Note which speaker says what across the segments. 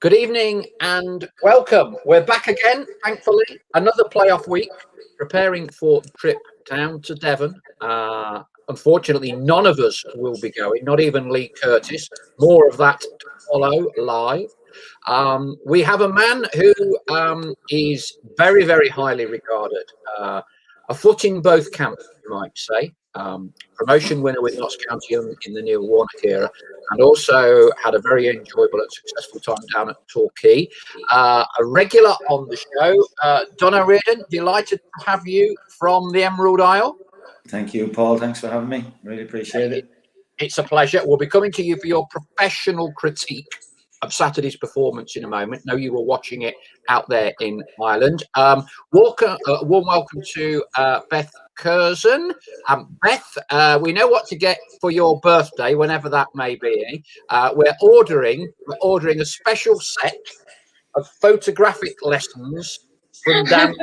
Speaker 1: Good evening and welcome. We're back again, thankfully. Another playoff week, preparing for the trip down to Devon. Unfortunately, none of us will be going, not even Leigh Curtis. More of that to follow live. We have a man who is very, very highly regarded. A foot in both camps, you might say. Promotion winner with Notts County in the Neil Warnock era, and also had a very enjoyable and successful time down at Torquay. A regular on the show, Donna Reardon, delighted to have you from the Emerald Isle.
Speaker 2: Thank you, Paul. Thanks for having me. Really appreciate it.
Speaker 1: It's a pleasure. We'll be coming to you for your professional critique of Saturday's performance in a moment. Know you were watching it out there in Ireland. Warm welcome to Beth Curzon. Beth, we know what to get for your birthday, whenever that may be. We're ordering a special set of photographic lessons from Dan.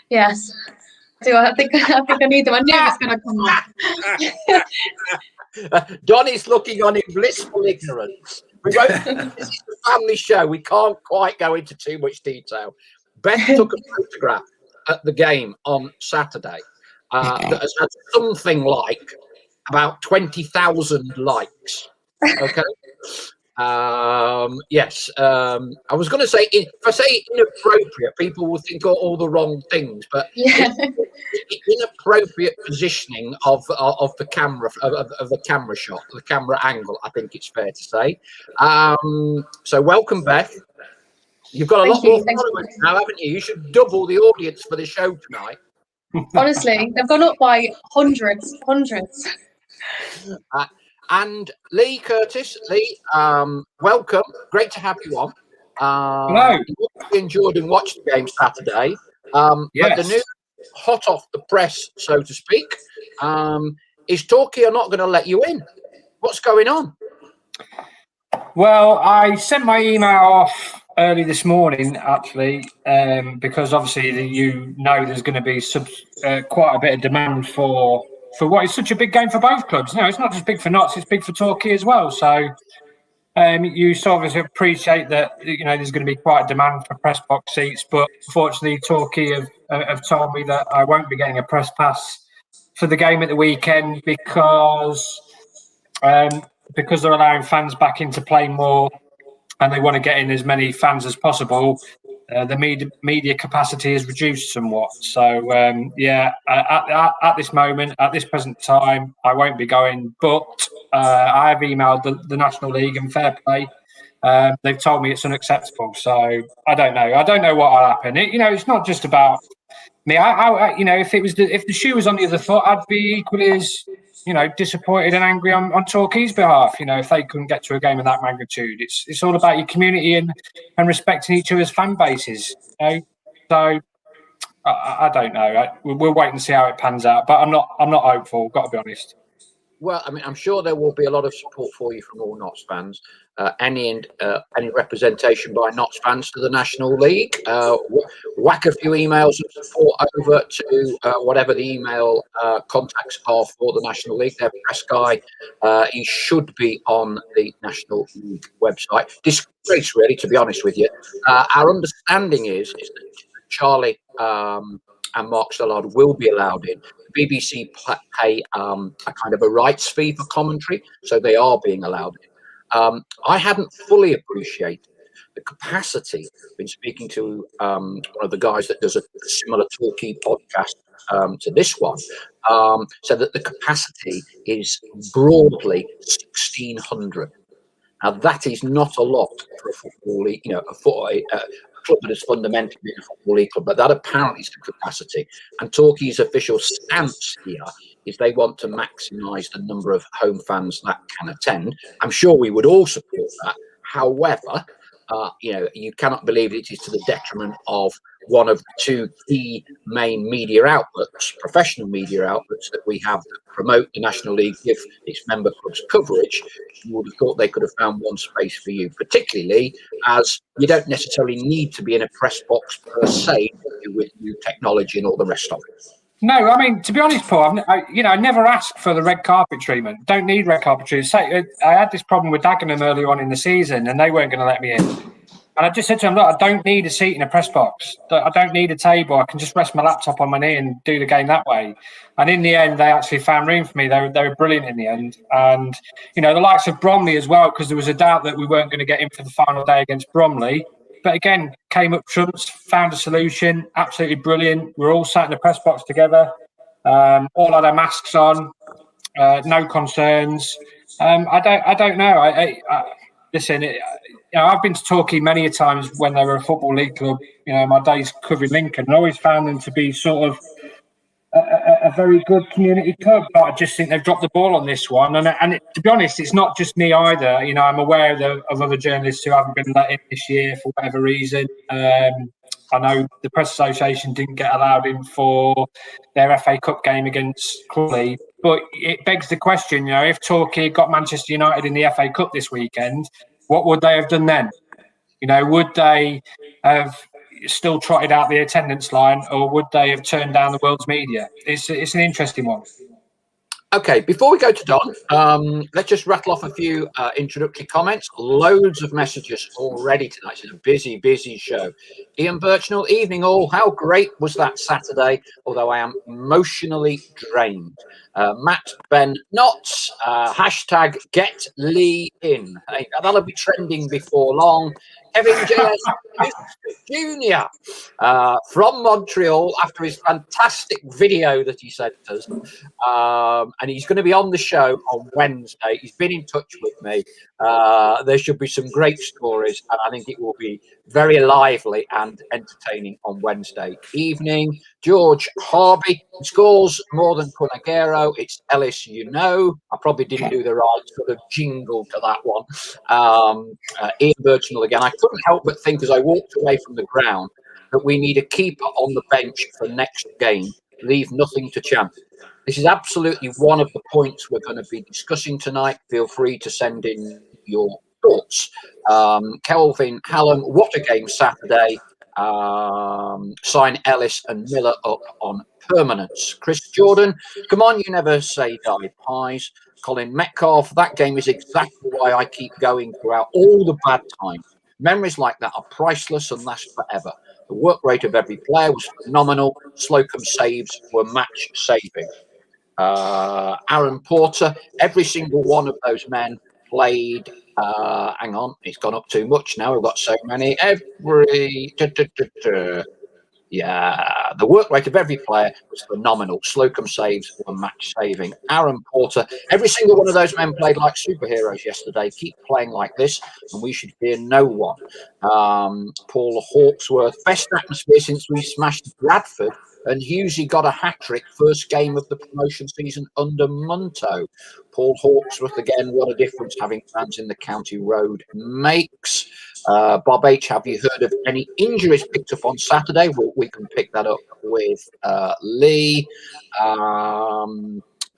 Speaker 3: Yes. So I think I need them. I knew it was going to come up.
Speaker 1: Donnie's looking on in blissful ignorance. This is a family show. We can't quite go into too much detail. Beth took a photograph at the game on Saturday that has had something like about 20,000 likes. Okay. Yes. I was going to say, if I say inappropriate, people will think all the wrong things, but inappropriate positioning of the camera, of the camera shot, the camera angle, I think it's fair to say. So welcome, Beth. You've got a lot more followers now, haven't you? You should double the audience for the show tonight.
Speaker 3: Honestly, they've gone up by hundreds.
Speaker 1: And Leigh Curtis, Leigh, welcome. Great to have you on.
Speaker 4: Hello.
Speaker 1: You enjoyed and watched the game Saturday.
Speaker 4: Yes.
Speaker 1: But the news, hot off the press, so to speak, is Torquay are not going to let you in. What's going on?
Speaker 4: Well, I sent my email off early this morning, actually, because obviously there's going to be quite a bit of demand for what is such a big game for both clubs. No, it's not just big for Notts; it's big for Torquay as well. So you sort of appreciate that there's going to be quite a demand for press box seats, but unfortunately, Torquay have told me that I won't be getting a press pass for the game at the weekend because they're allowing fans back into play more, and they want to get in as many fans as possible. The media capacity is reduced somewhat. So, at this moment, at this present time, I won't be going. But I have emailed the National League and Fair Play. They've told me it's unacceptable. So I don't know. I don't know what will happen. It's not just about me. If the shoe was on the other foot, I'd be equally as disappointed and angry on Torquay's behalf. If they couldn't get to a game of that magnitude, it's all about your community and respecting each other's fan bases. So I don't know. We'll wait and see how it pans out. But I'm not hopeful. Got to be honest.
Speaker 1: Well, I mean, I'm sure there will be a lot of support for you from all Notts fans. Any representation by Notts fans to the National League. Whack a few emails of support over to whatever the email contacts are for the National League. Their press guy, he should be on the National League website. Disgrace, really, to be honest with you. Our understanding is that Charlie and Mark Stallard will be allowed in. The BBC pay a kind of a rights fee for commentary, so they are being allowed in. I hadn't fully appreciated the capacity. I've been speaking to one of the guys that does a similar Torquay podcast to this one, said that the capacity is broadly 1,600. Now that is not a lot for a football league, a club that is fundamentally a football league club, but that apparently is the capacity. And Torquay's official stance here is they want to maximise the number of home fans that can attend. I'm sure we would all support that. However, you cannot believe it is to the detriment of one of the two key main media outlets, professional media outlets that we have that promote the National League, give its member clubs coverage. You would have thought they could have found one space for you, particularly as you don't necessarily need to be in a press box per se with new technology and all the rest of it.
Speaker 4: No, I mean, to be honest, Paul, I never asked for the red carpet treatment. Don't need red carpet treatment. Say, I had this problem with Dagenham early on in the season, and they weren't going to let me in. And I just said to them, look, I don't need a seat in a press box. I don't need a table. I can just rest my laptop on my knee and do the game that way. And in the end, they actually found room for me. They were brilliant in the end. And, the likes of Bromley as well, because there was a doubt that we weren't going to get in for the final day against Bromley. But again, came up trumps, found a solution, absolutely brilliant. We're all sat in the press box together, all had our masks on, no concerns. I don't know. Listen, I've been to Torquay many a times when they were a football league club. My days covering Lincoln, and I always found them to be sort of a very good community club, but I just think they've dropped the ball on this one. And to be honest, it's not just me either. I'm aware of other journalists who haven't been let in this year for whatever reason. I know the Press Association didn't get allowed in for their FA Cup game against Crawley, but it begs the question, if Torquay got Manchester United in the FA Cup this weekend, what would they have done then? Would they have still trotted out the attendance line, or would they have turned down the world's media? It's an interesting one.
Speaker 1: Okay, before we go to Don, let's just rattle off a few introductory comments. Loads of messages already tonight. It's a busy, busy show. Ian Burchnall, evening all. How great was that Saturday? Although I am emotionally drained. Matt Ben Knotts, hashtag get Leigh in. Hey, that'll be trending before long. Kevin J.S. Jr. From Montreal after his fantastic video that he sent us. And he's going to be on the show on Wednesday. He's been in touch with me. There should be some great stories, and I think it will be very lively and entertaining on Wednesday evening. George Harvey scores more than Cunagero. It's Ellis, I probably didn't do the right sort of jingle to that one. Ian Burchnall again. I couldn't help but think as I walked away from the ground that we need a keeper on the bench for next game. Leave nothing to chance. This is absolutely one of the points we're going to be discussing tonight. Feel free to send in your thoughts. Kelvin Hallam, what a game Saturday. Sign Ellis and Miller up on permanence. Chris Jordan, come on, you never say die pies. Colin Metcalf, that game is exactly why I keep going throughout all the bad times. Memories like that are priceless and last forever. The work rate of every player was phenomenal. Slocum's saves were match saving. Aaron Porter, every single one of those men played. Hang on, it's gone up too much now. We've got so many. Yeah, the work rate of every player was phenomenal. Slocum saves were match saving. Aaron Porter, every single one of those men played like superheroes yesterday. Keep playing like this, and we should fear no one. Paul Hawksworth, best atmosphere since we smashed Bradford, and Hughesy got a hat-trick first game of the promotion season under Munto. Paul Hawksworth again, what a difference having fans in the county road makes. Bob H, have you heard of any injuries picked up on Saturday? Well, we can pick that up with Leigh.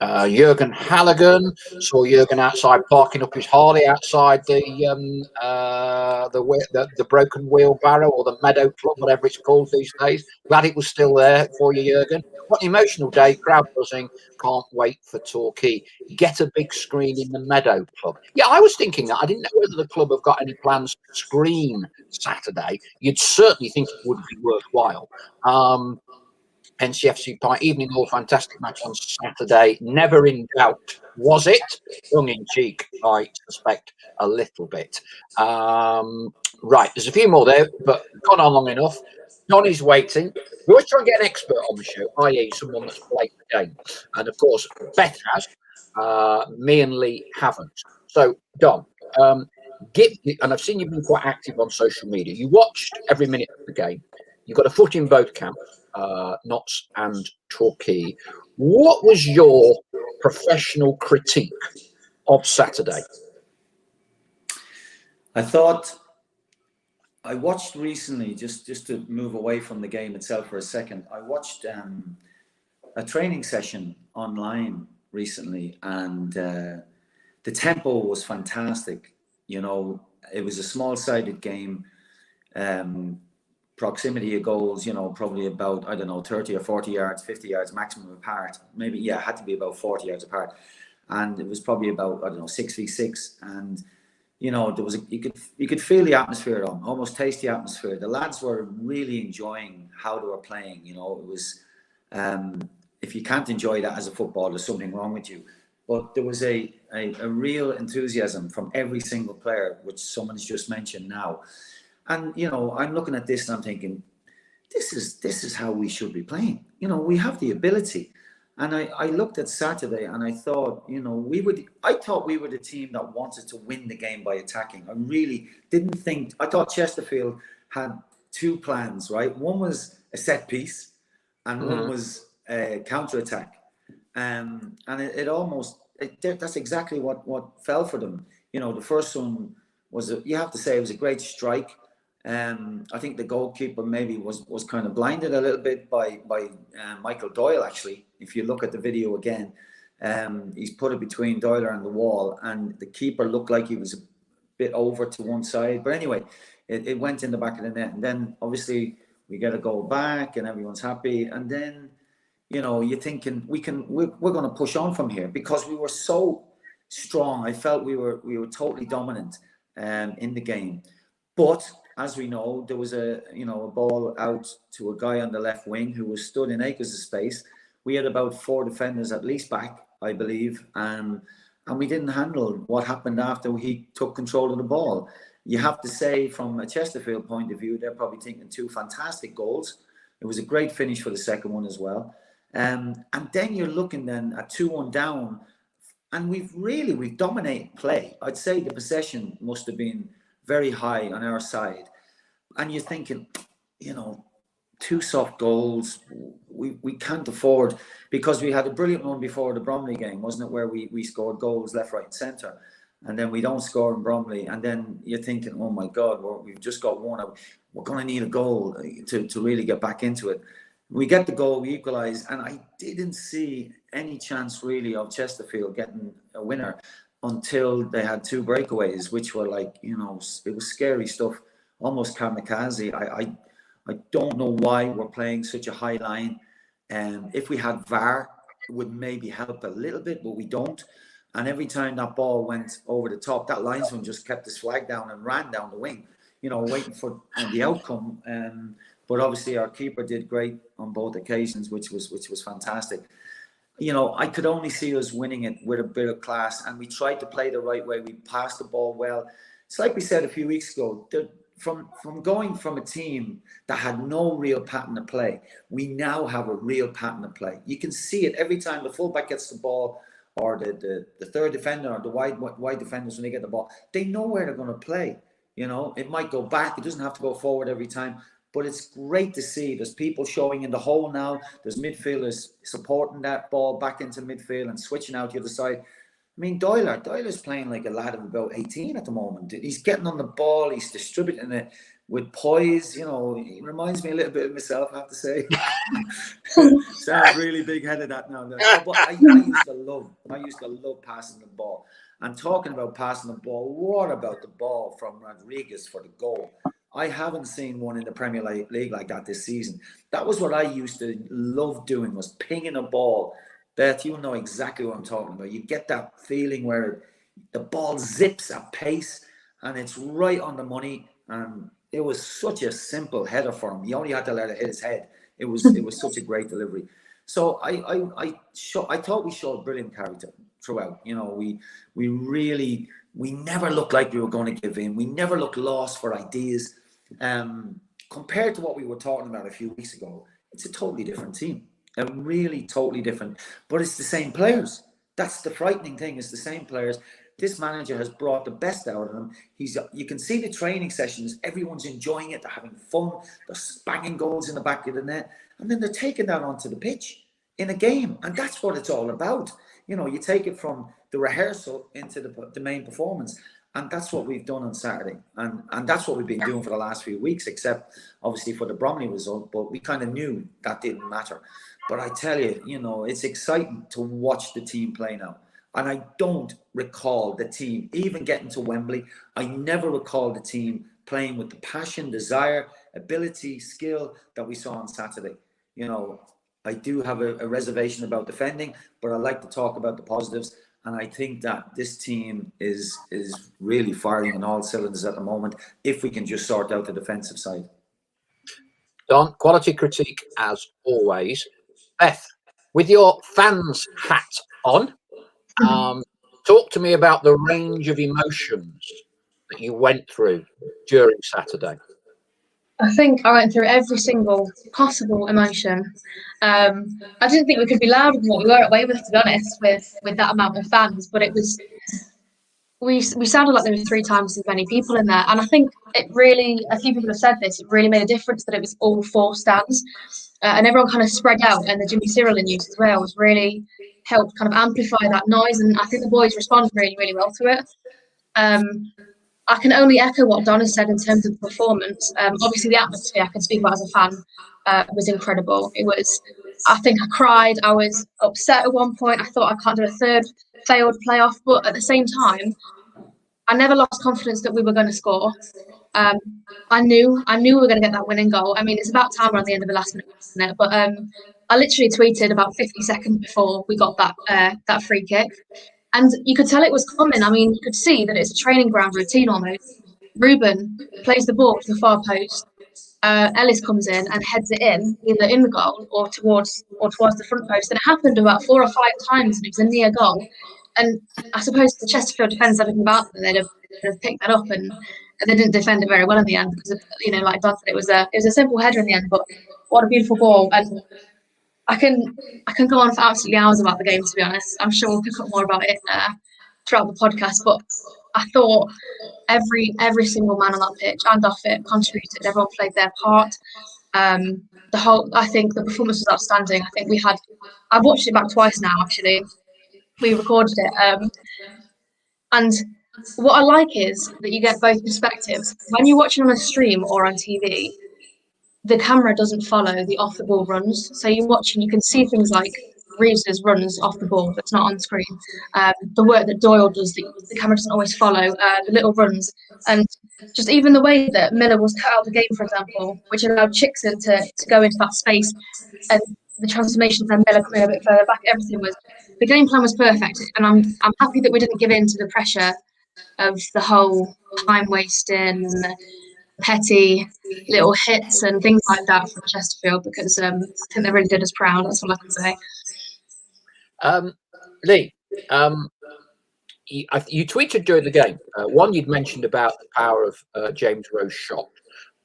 Speaker 1: Jurgen Halligan, saw Jurgen outside parking up his Harley outside the broken wheelbarrow or the Meadow Club, whatever it's called these days. Glad it was still there for you, Jurgen. What an emotional day, crowd buzzing. Can't wait for Torquay. Get a big screen in the Meadow Club. Yeah, I was thinking that. I didn't know whether the club have got any plans to screen Saturday. You'd certainly think it would be worthwhile. NCFC Pie, evening all, fantastic match on Saturday. Never in doubt, was it? Tongue in cheek, I suspect a little bit. Right, there's a few more there, but gone on long enough. Donny's waiting. We always try and get an expert on the show, i.e. someone that's played the game. And of course, Beth has. Me and Leigh haven't. So, Don, and I've seen you've been quite active on social media. You watched every minute of the game. You've got a foot in both camps. Notts and Torquay. What was your professional critique of Saturday?
Speaker 2: I thought I watched recently, just to move away from the game itself for a second. I watched a training session online recently, and the tempo was fantastic. It was a small-sided game. proximity of goals, you know, probably about, I don't know, 30 or 40 yards, 50 yards maximum apart. Maybe, yeah, it had to be about 40 yards apart. And it was probably about, I don't know, 6v6. And, you know, there was you could feel the atmosphere on, almost taste the atmosphere. The lads were really enjoying how they were playing. You know, it was, if you can't enjoy that as a footballer, there's something wrong with you. But there was a real enthusiasm from every single player, which someone's just mentioned now. And, you know, I'm looking at this and I'm thinking, this is how we should be playing. You know, we have the ability. And I looked at Saturday and I thought, you know, I thought we were the team that wanted to win the game by attacking. I really didn't think, I thought Chesterfield had two plans, right? One was a set piece and one was a counter-attack. And that's exactly what fell for them. You know, the first one was, you have to say, it was a great strike. I think the goalkeeper maybe was kind of blinded a little bit by Michael Doyle, actually. If you look at the video again, he's put it between Doyle and the wall, and the keeper looked like he was a bit over to one side. But anyway, it went in the back of the net. And then obviously we get a goal back and everyone's happy. And then, you know, you're thinking we're going to push on from here because we were so strong. I felt we were totally dominant in the game. But as we know, there was a ball out to a guy on the left wing who was stood in acres of space. We had about 4 defenders at least back, I believe, and we didn't handle what happened after he took control of the ball. You have to say, from a Chesterfield point of view, they're probably thinking 2 fantastic goals. It was a great finish for the second one as well. And then you're looking then at 2-1 down, and we've dominated play. I'd say the possession must have been very high on our side. And you're thinking, you know, 2 soft goals, we can't afford, because we had a brilliant one before the Bromley game, wasn't it, where we scored goals left, right and centre, and then we don't score in Bromley, and then you're thinking, oh my God, we've just got one, we're going to need a goal to really get back into it. We get the goal, we equalise, and I didn't see any chance really of Chesterfield getting a winner until they had 2 breakaways, which were like, you know, it was scary stuff, almost kamikaze. I don't know why we're playing such a high line. If we had VAR, it would maybe help a little bit, but we don't. And every time that ball went over the top, that linesman just kept his flag down and ran down the wing, you know, waiting for the outcome. But obviously our keeper did great on both occasions, which was fantastic. You know, I could only see us winning it with a bit of class, and we tried to play the right way. We passed the ball well. It's like we said a few weeks ago, from going from a team that had no real pattern of play, we now have a real pattern of play. You can see it every time the fullback gets the ball, or the third defender, or the wide defenders, when they get the ball, they know where they're going to play. You know, it might go back. It doesn't have to go forward every time. But it's great to see there's people showing in the hole now. There's midfielders supporting that ball back into midfield and switching out the other side. I mean, Doyler's playing like a lad of about 18 at the moment. He's getting on the ball. He's distributing it with poise. You know, he reminds me a little bit of myself, I have to say. Sounds really big-headed that now. But I used to love passing the ball. And talking about passing the ball, what about the ball from Rodriguez for the goal? I haven't seen one in the Premier League like that this season. That was what I used to love doing, was pinging a ball. Beth, you know exactly what I'm talking about. You get that feeling where the ball zips at pace and it's right on the money. And it was such a simple header for him. He only had to let it hit his head. It was such a great delivery. So I thought we showed brilliant character throughout. You know, we never looked like we were going to give in. We never looked lost for ideas. Compared to what we were talking about a few weeks ago, it's a totally different team. A really totally different, but it's the same players. That's the frightening thing. It's the same players. This manager has brought the best out of them. You can see the training sessions. Everyone's enjoying it. They're having fun. They're banging goals in the back of the net, and then they're taking that onto the pitch in a game, and that's what it's all about. You know, you take it from the rehearsal into the main performance. And that's what we've done on Saturday. And that's what we've been doing for the last few weeks, except obviously for the Bromley result. But we kind of knew that didn't matter. But I tell you, you know, it's exciting to watch the team play now. And I don't recall the team even getting to Wembley. I never recall the team playing with the passion, desire, ability, skill that we saw on Saturday. You know, I do have a reservation about defending, but I like to talk about the positives. And I think that this team is really firing on all cylinders at the moment, if we can just sort out the defensive side.
Speaker 1: Don, quality critique as always. Beth, with your fans hat on, talk to me about the range of emotions that you went through during Saturday.
Speaker 3: I think I went through every single possible emotion. I didn't think we could be louder than what we were at Weymouth, to be honest, with that amount of fans. But it was, we sounded like there was 3 times as many people in there. And I think it really, a few people have said this, it really made a difference that it was all 4 stands. And everyone kind of spread out, and the Jimmy Cyril in use as well was really helped kind of amplify that noise. And I think the boys responded really, really well to it. I can only echo what Donna said in terms of performance. Obviously, the atmosphere I can speak about as a fan was incredible. It was, I think I cried. I was upset at one point. I thought I can't do a third failed playoff, but at the same time, I never lost confidence that we were going to score. I knew we were going to get that winning goal. I mean, it's about time we're on the end of the last minute, isn't it? But I literally tweeted about 50 seconds before we got that free kick. And you could tell it was coming. I mean, you could see that it's a training ground routine almost. Ruben plays the ball to the far post. Ellis comes in and heads it in, either in the goal or towards the front post. And it happened about 4 or 5 times, and it was a near goal. And I suppose the Chesterfield defence, everything about them, they'd have picked that up, and they didn't defend it very well in the end because, you know, like Don said, it was a simple header in the end. But what a beautiful ball! And I can go on for absolutely hours about the game, to be honest. I'm sure we'll pick up more about it throughout the podcast. But I thought every single man on that pitch and off it contributed. Everyone played their part. I think the performance was outstanding. I think I've watched it back twice now, actually. We recorded it. And what I like is that you get both perspectives. When you're watching on a stream or on TV, the camera doesn't follow the off the ball runs. So you're watching, you can see things like Reeves' runs off the ball that's not on screen. The work that Doyle does, the camera doesn't always follow, the little runs. And just even the way that Miller was cut out of the game, for example, which allowed Chickson to go into that space, and the transformations and Miller coming a bit further back, the game plan was perfect. And I'm happy that we didn't give in to the pressure of the whole time wasting and the petty little hits and things like that from Chesterfield, because I think they really did us proud. That's all I can say.
Speaker 1: Leigh, you tweeted during the game. One, you'd mentioned about the power of James Rowe's shot.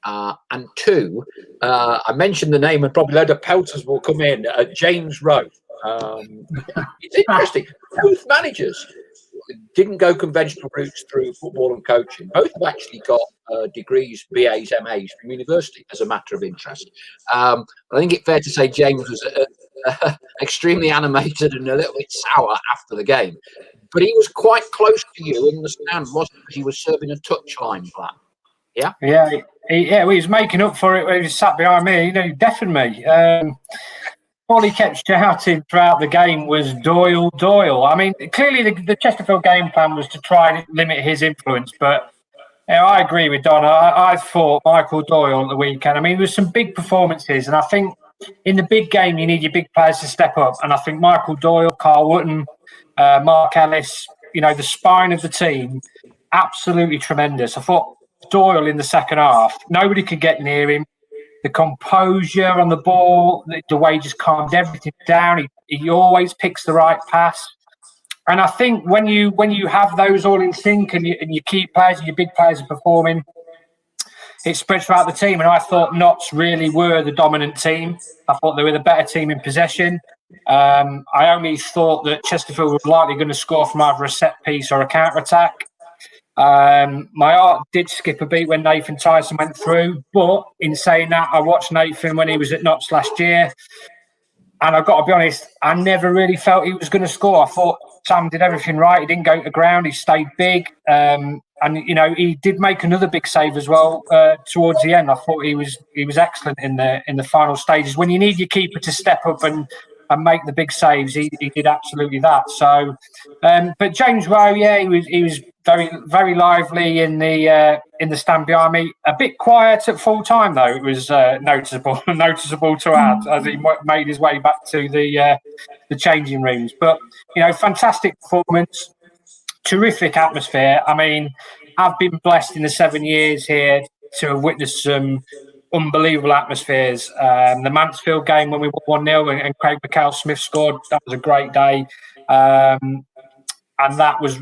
Speaker 1: And 2, I mentioned the name, and probably a load of pelters will come in. James Rowe. It's interesting. Both managers didn't go conventional routes through football and coaching. Both have actually got degrees, BAs, MAs from university as a matter of interest. I think it's fair to say James was extremely animated and a little bit sour after the game. But he was quite close to you in the stand, wasn't he? He was serving a touchline plan. Yeah?
Speaker 4: Yeah, he was making up for it when he was sat behind me. You know, he deafened me. All he kept shouting throughout the game was Doyle, Doyle. I mean, clearly the Chesterfield game plan was to try and limit his influence, but you know, I agree with Donna. I thought Michael Doyle at the weekend. I mean, there was some big performances, and I think in the big game you need your big players to step up. And I think Michael Doyle, Carl Wootton, Mark Ellis, you know, the spine of the team, absolutely tremendous. I thought Doyle in the second half, nobody could get near him. The composure on the ball, the way he just calmed everything down. He always picks the right pass. And I think when you have those all in sync and your key players and your big players are performing, it spreads throughout the team. And I thought Notts really were the dominant team. I thought they were the better team in possession. I only thought that Chesterfield was likely going to score from either a set piece or a counter attack. My heart did skip a beat when Nathan Tyson went through, but in saying that, I watched Nathan when he was at Notts last year, and I've got to be honest, I never really felt he was going to score. I thought Sam did everything right. He didn't go to the ground. He stayed big, and you know, he did make another big save as well towards the end. I thought he was excellent in the final stages. When you need your keeper to step up and make the big saves, he did absolutely that. So, but James Rowe, yeah, he was very, very lively in the stand behind me. A bit quiet at full time though. It was noticeable to add as he made his way back to the changing rooms. But fantastic performance, terrific atmosphere. I mean, I've been blessed in the 7 years here to have witnessed some unbelievable atmospheres. The Mansfield game when we won 1-0 and Craig McHale-Smith scored, that was a great day. And that was,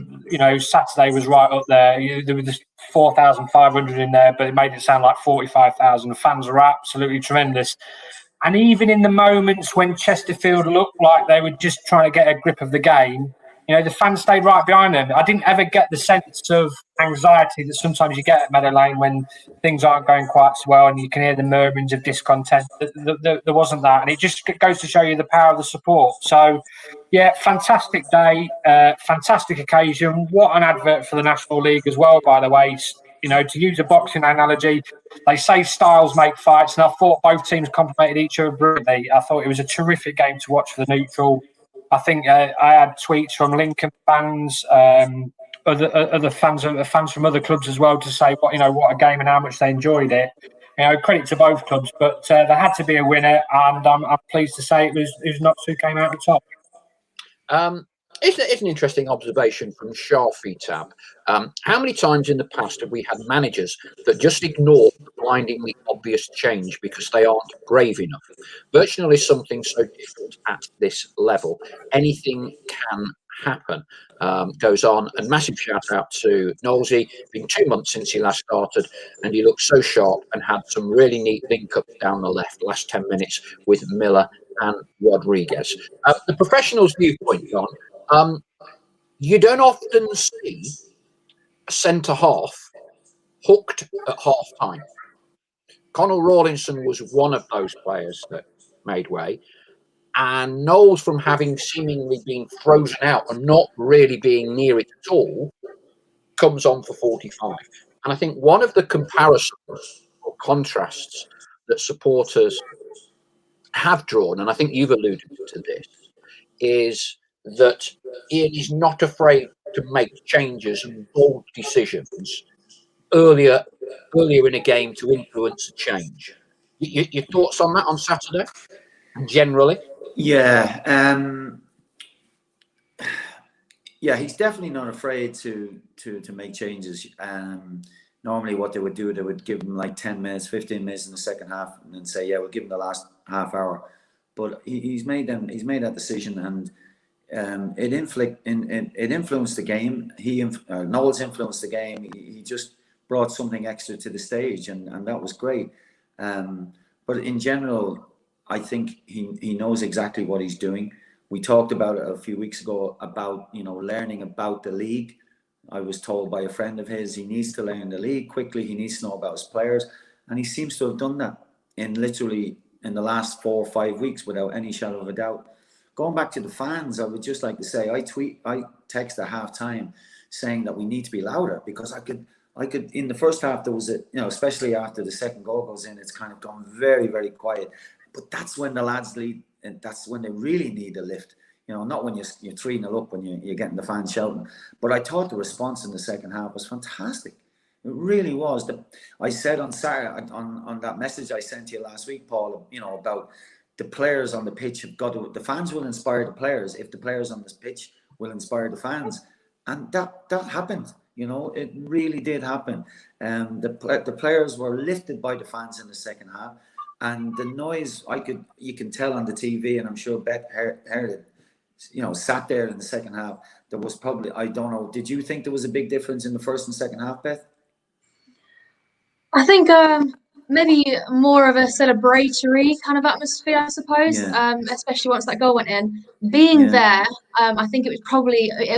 Speaker 4: Saturday was right up there. There was 4,500 in there, but it made it sound like 45,000. The fans were absolutely tremendous. And even in the moments when Chesterfield looked like they were just trying to get a grip of the game, the fans stayed right behind them. I didn't ever get the sense of anxiety that sometimes you get at Meadow Lane when things aren't going quite so well and you can hear the murmurings of discontent. There wasn't that. And it just goes to show you the power of the support. So, yeah, fantastic day, fantastic occasion. What an advert for the National League as well, by the way. To use a boxing analogy, they say styles make fights, and I thought both teams complemented each other brilliantly. I thought it was a terrific game to watch for the neutral. I think I had tweets from Lincoln fans, other fans from other clubs as well to say what a game and how much they enjoyed it. Credit to both clubs, but there had to be a winner, and I'm pleased to say it was Notts who came out on top.
Speaker 1: It's an interesting observation from Sharfy Tab. How many times in the past have we had managers that just ignore the blindingly obvious change because they aren't brave enough? Burchnall is something so different at this level. Anything can happen. Goes on, and massive shout out to Knowlesy. Been 2 months since he last started, and he looked so sharp and had some really neat link-ups down the last 10 minutes with Miller and Rodriguez. The professional's viewpoint, John. You don't often see a centre-half hooked at half-time. Connell Rawlinson was one of those players that made way. And Knowles, from having seemingly been frozen out and not really being near it at all, comes on for 45. And I think one of the comparisons or contrasts that supporters have drawn, and I think you've alluded to this, is that Ian is not afraid to make changes and bold decisions earlier in a game to influence a change. Your thoughts on that on Saturday, generally?
Speaker 2: Yeah, he's definitely not afraid to make changes. Normally, what they would do, they would give him like 10 minutes, 15 minutes in the second half, and then say, "Yeah, we'll give him the last half hour." But he's made that decision, and it influenced the game. Knowles influenced the game. He just brought something extra to the stage, and that was great. But in general, I think he knows exactly what he's doing. We talked about it a few weeks ago about learning about the league. I was told by a friend of his he needs to learn the league quickly. He needs to know about his players, and he seems to have done that in the last 4 or 5 weeks without any shadow of a doubt. Going back to the fans, I would just like to say I text at half-time saying that we need to be louder, because I could in the first half there was especially after the second goal goes in, it's kind of gone very, very quiet. But that's when the lads lead, and that's when they really need a lift. Not when you're 3-0 up, when you're getting the fans shouting. But I thought the response in the second half was fantastic. It really was. I said on Saturday, on that message I sent to you last week, Paul, about the players on the pitch have got to, the fans will inspire the players if the players on this pitch will inspire the fans. And that happened. It really did happen. The players were lifted by the fans in the second half, and the noise you can tell on the TV, and I'm sure Beth heard it. Sat there in the second half. There was probably, I don't know. Did you think there was a big difference in the first and second half, Beth?
Speaker 3: I think maybe more of a celebratory kind of atmosphere, I suppose.
Speaker 2: Yeah.
Speaker 3: Especially once that goal went in. Being there, I think it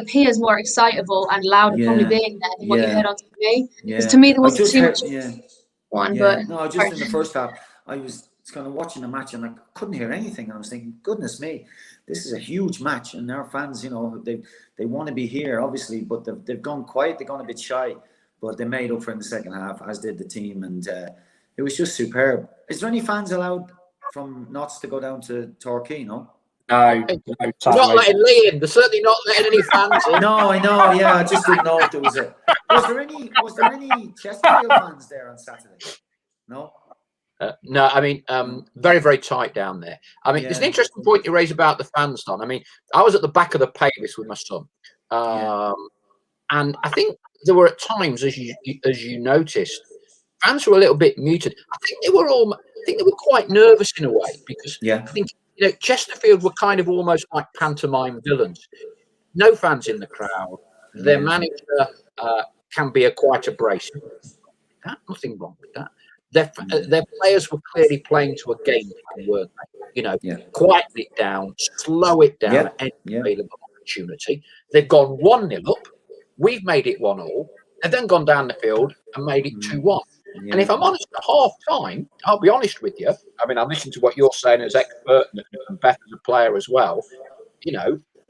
Speaker 3: appears more excitable and louder probably being there than what you heard on TV. Because to me, there wasn't too much one. But
Speaker 2: no, just in the first half, I was kind of watching the match and I couldn't hear anything. And I was thinking, goodness me, this is a huge match, and our fans, they want to be here, obviously, but they've gone quiet, they've gone a bit shy, but they made up for it in the second half, as did the team, and it was just superb. Is there any fans allowed from Notts to go down to Torquay? No.
Speaker 4: No,
Speaker 1: They're not
Speaker 4: sadly.
Speaker 1: letting Leigh in. They're certainly not letting any fans in.
Speaker 2: No, I know. Yeah, I just didn't know if there was a. Was there any Chesterfield fans there on Saturday? No.
Speaker 1: No, I mean, very, very tight down there. I mean, it's an
Speaker 2: Yeah.
Speaker 1: interesting point you raise about the fans, Don. I mean, I was at the back of the Pavis with my son, and I think there were at times, as you noticed, fans were a little bit muted. I think they were quite nervous in a way because I think Chesterfield were kind of almost like pantomime villains. No fans in the crowd. Their manager can be quite abrasive. Nothing wrong with that. Their players were clearly playing to a game plan, weren't they? Quieten it down, slow it down at any available opportunity. They've gone 1-0 up. We've made it 1-1. They've then gone down the field and made it 2-1. And if I'm honest, at half time, I'll be honest with you. I mean, I'm listening to what you're saying as expert and Beth as a player as well.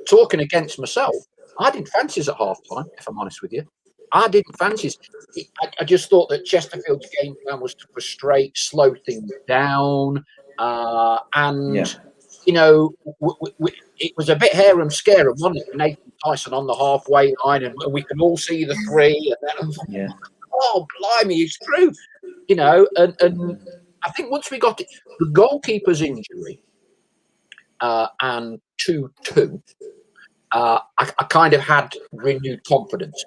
Speaker 1: Talking against myself, I didn't fancy us at half time, if I'm honest with you. I didn't fancy it. I just thought that Chesterfield's game plan was to frustrate, slow things down, and it was a bit harem-scarum, wasn't it? Nathan Tyson on the halfway line, and we can all see the three. And oh, blimey, it's true. And I think once we got the goalkeeper's injury and 2-2, I kind of had renewed confidence.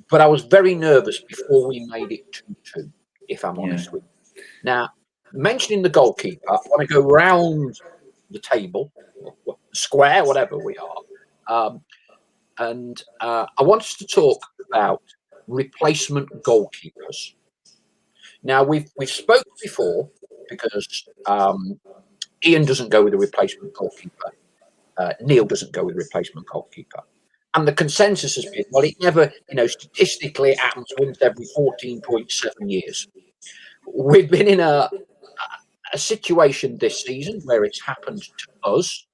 Speaker 1: But I was very nervous before we made it 2-2, if I'm honest with you. Now, mentioning the goalkeeper, I want to go round the table, square, whatever we are. And I want us to talk about replacement goalkeepers. Now, we've spoken before because Ian doesn't go with a replacement goalkeeper. Neil doesn't go with a replacement goalkeeper. And the consensus has been, well, it never, statistically it happens once every 14.7 years. We've been in a situation this season where it's happened to us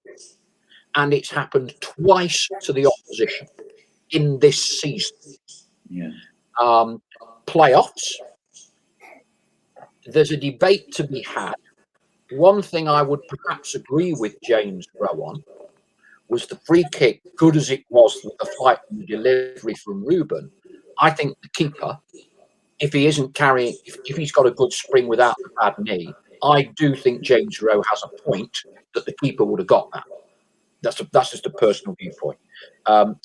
Speaker 1: and it's happened twice to the opposition in this season. Playoffs, there's a debate to be had. One thing I would perhaps agree with James Rowe on was the free kick, good as it was with the fight and the delivery from Ruben. I think the keeper, if he isn't carrying, if he's got a good spring without the bad knee, I do think James Rowe has a point that the keeper would have got that. That's just a personal viewpoint.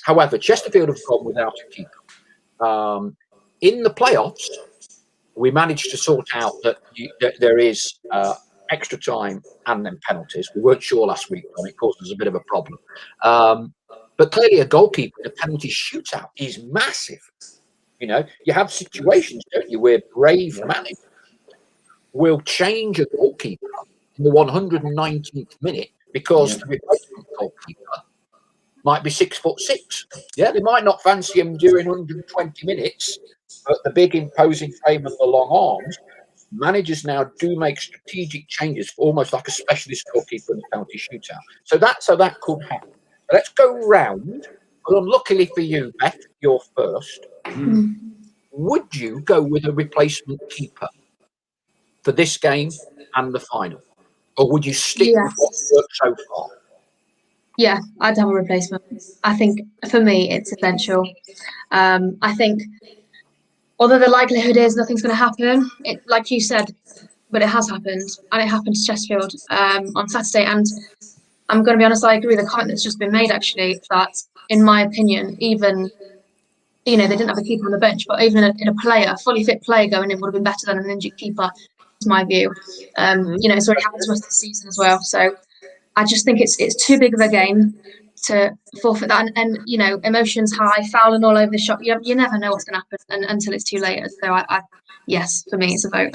Speaker 1: However, Chesterfield have gone without a keeper. In the playoffs, we managed to sort out that there is extra time and then penalties. We weren't sure last week, and it caused us a bit of a problem. But clearly a goalkeeper in a penalty shootout is massive. You have situations, don't you, where brave managers will change a goalkeeper in the 119th minute because the replacement goalkeeper might be 6'6". Yeah, they might not fancy him during 120 minutes, but the big imposing frame and the long arms, managers now do make strategic changes, almost like a specialist goalkeeper in a penalty shootout. So that could happen. Let's go round. Well, unluckily for you, Beth, you're first. Would you go with a replacement keeper for this game and the final? Or would you stick with what's worked so far?
Speaker 3: Yeah, I'd have a replacement. I think for me, it's essential. I think although the likelihood is nothing's going to happen, it, like you said, but it has happened, and it happened to Chesterfield on Saturday. And I'm going to be honest, I agree with the comment that's just been made, actually, that in my opinion, even, they didn't have a keeper on the bench, but even in a fully fit player going in would have been better than an injured keeper, is my view. It's already happened to us this season as well. So I just think it's too big of a game to forfeit that, and emotions high, fouling all over the shop. You never know what's going to happen until it's too late. So yes, for me, it's a vote.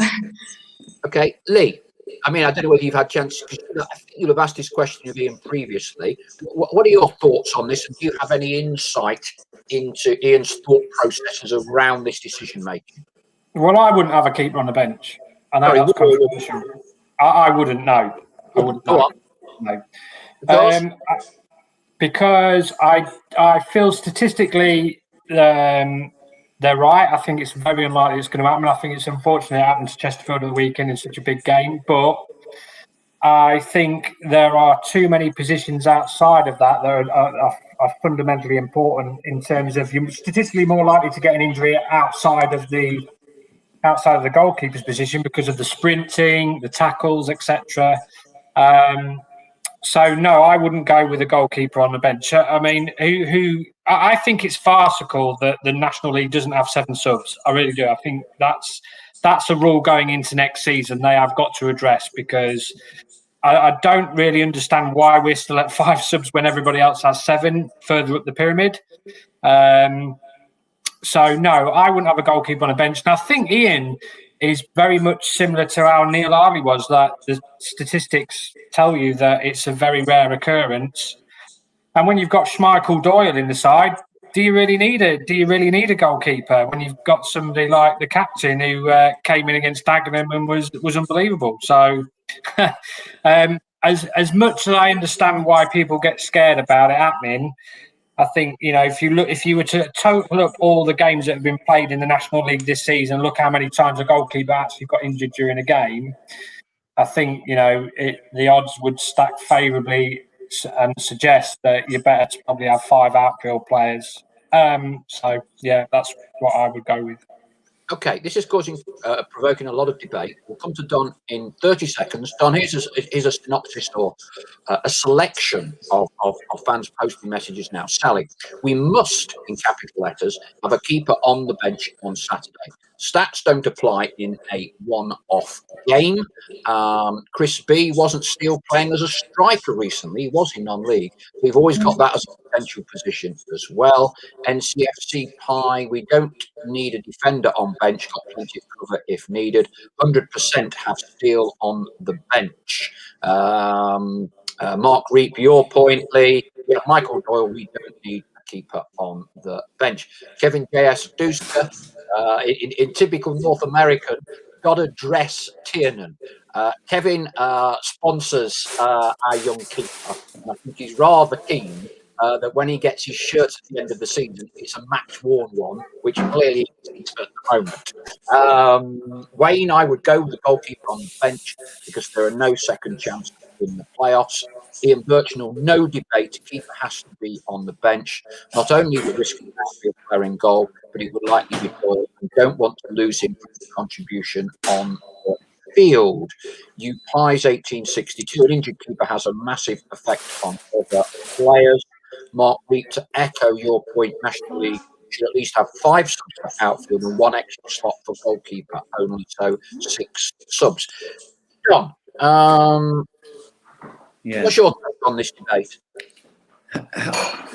Speaker 1: Okay, Leigh. I mean, I don't know whether you've had a chance, because I think you'll have asked this question of Ian previously. What are your thoughts on this, and do you have any insight into Ian's thought processes around this decision making?
Speaker 4: Well, I wouldn't have a keeper on the bench. I know that's controversial. I wouldn't know. I wouldn't know. No. Because I feel statistically they're right. I think it's very unlikely it's going to happen. I think it's unfortunate it happened to Chesterfield at the weekend in such a big game. But I think there are too many positions outside of that are fundamentally important in terms of you're statistically more likely to get an injury outside of the goalkeeper's position because of the sprinting, the tackles, etc. So no, I wouldn't go with a goalkeeper on the bench. I mean, I think it's farcical that the National League doesn't have 7 subs. I really do. I think that's a rule going into next season they have got to address, because I don't really understand why we're still at 5 subs when everybody else has 7 further up the pyramid. So no, I wouldn't have a goalkeeper on a bench. And I think Ian is very much similar to how Neil Harvey was, that the statistics tell you that it's a very rare occurrence. And when you've got Schmeichel Doyle in the side, do you really need a goalkeeper when you've got somebody like the captain who came in against Dagenham and was unbelievable? So as much as I understand why people get scared about it happening, I think, if you were to total up all the games that have been played in the National League this season, look how many times a goalkeeper actually got injured during a game, I think, the odds would stack favourably and suggest that you're better to probably have 5 outfield players. So, yeah, that's what I would go with.
Speaker 1: Okay, this is provoking a lot of debate. We'll come to Don in 30 seconds. Don, here's a synopsis or a selection of fans posting messages now. Sally, we must, in capital letters, have a keeper on the bench on Saturday. Stats don't apply in a one-off game. Chris B wasn't still playing as a striker recently. He was in non-league. We've always got that as a potential position as well. NCFC Pie, we don't need a defender on bench, got plenty of cover if needed. 100% have Steele on the bench. Mark Reap, your point, Leigh. Yeah, Michael Doyle, we don't need a keeper on the bench. Kevin J.S. Duster, in typical North American, got to dress Tiernan. Kevin sponsors our young keeper, and I think he's rather keen that when he gets his shirt at the end of the season, it's a match-worn one, which clearly is at the moment. Wayne, I would go with the goalkeeper on the bench because there are no second chances in the playoffs. Ian Burchnall, no debate. Keeper has to be on the bench. Not only the risk of an outfield player in goal, but it would likely be Doyle. We don't want to lose him for the contribution on the field. You Pies 1862. An injured keeper has a massive effect on other players. Mark Reed, to echo your point, National League should at least have 5 subs for outfield and 1 extra slot for goalkeeper only, so 6 subs. John, what's your take on this debate?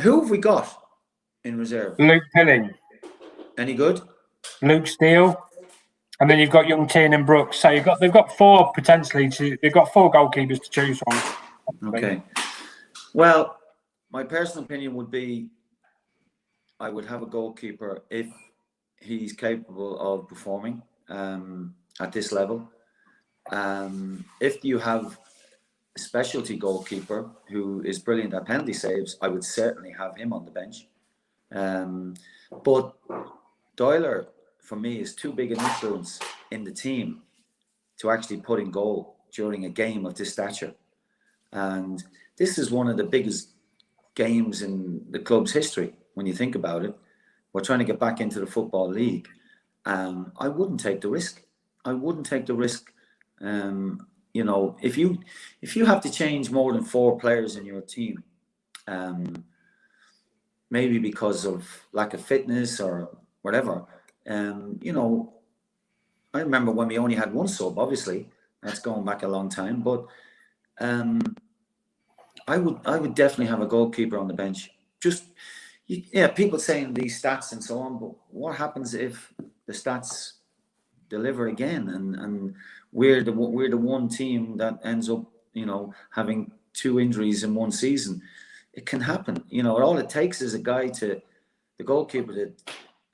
Speaker 2: Who have we got in reserve?
Speaker 4: Luke Pilling.
Speaker 2: Any good?
Speaker 4: Luke Steele. And then you've got young Tiernan Brooks. So they've got 4 potentially they've got 4 goalkeepers to choose from.
Speaker 2: Okay. Well, my personal opinion would be I would have a goalkeeper if he's capable of performing at this level. If you have a specialty goalkeeper who is brilliant at penalty saves, I would certainly have him on the bench. But Doyler, for me, is too big an influence in the team to actually put in goal during a game of this stature. And this is one of the biggest games in the club's history when you think about it. We're trying to get back into the Football League. I wouldn't take the risk. If you have to change more than 4 players in your team, maybe because of lack of fitness or whatever, I remember when we only had 1 sub, obviously that's going back a long time, but I would definitely have a goalkeeper on the bench. People saying these stats and so on, but what happens if the stats deliver again and we're the one team that ends up having 2 injuries in 1 season? It can happen. All it takes is the goalkeeper to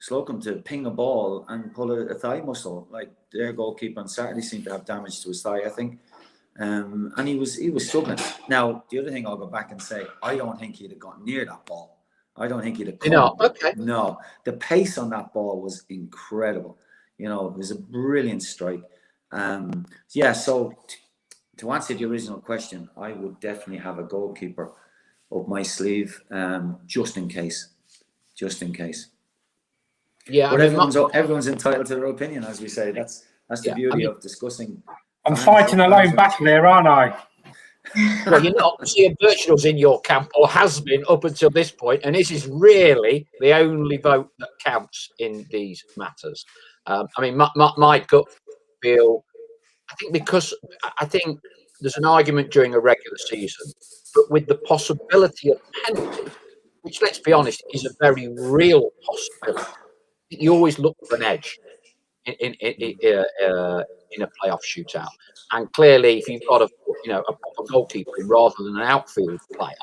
Speaker 2: Slocum to ping a ball and pull a thigh muscle, like their goalkeeper on Saturday seemed to have damage to his thigh, I think. And he was struggling. Now, the other thing I'll go back and say, I don't think he'd have got near that ball. I don't think he'd have come.
Speaker 1: Okay.
Speaker 2: No, the pace on that ball was incredible. It was a brilliant strike. So to answer the original question, I would definitely have a goalkeeper up my sleeve, just in case.
Speaker 1: Yeah,
Speaker 2: But
Speaker 1: I mean,
Speaker 2: everyone's entitled to their opinion, as we say. That's the beauty of discussing.
Speaker 4: I'm fighting a lone battle here, aren't I?
Speaker 1: well, you're not. See, Burchnall's in your camp, or has been up until this point, and this is really the only vote that counts in these matters. I mean, my gut feel. I think there's an argument during a regular season, but with the possibility of penalty, which, let's be honest, is a very real possibility. You always look for an edge in a playoff shootout, and clearly, if you've got a proper goalkeeper in rather than an outfield player,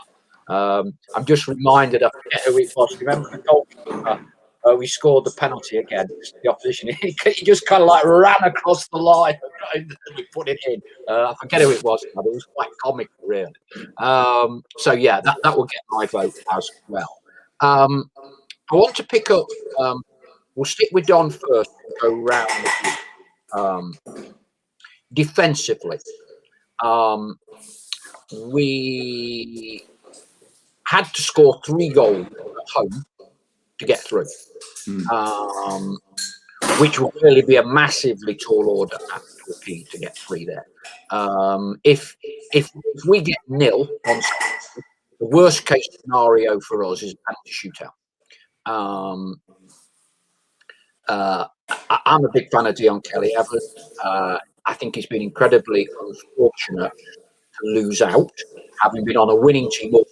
Speaker 1: I'm just reminded. I forget who it was. Remember the goalkeeper? We scored the penalty against the opposition. He just kind of like ran across the line and we put it in. I forget who it was. But it was quite comical, really. So yeah, that will get my vote as well. I want to pick up. We'll stick with Don first and go round defensively. We had to score 3 goals at home to get through, which will clearly be a massively tall order at Torquay to get 3 there. If we get 0 on Saturday, the worst case scenario for us is a penalty shootout. I'm a big fan of Dion Kelly-Evans. I think he's been incredibly unfortunate to lose out, having been on a winning team all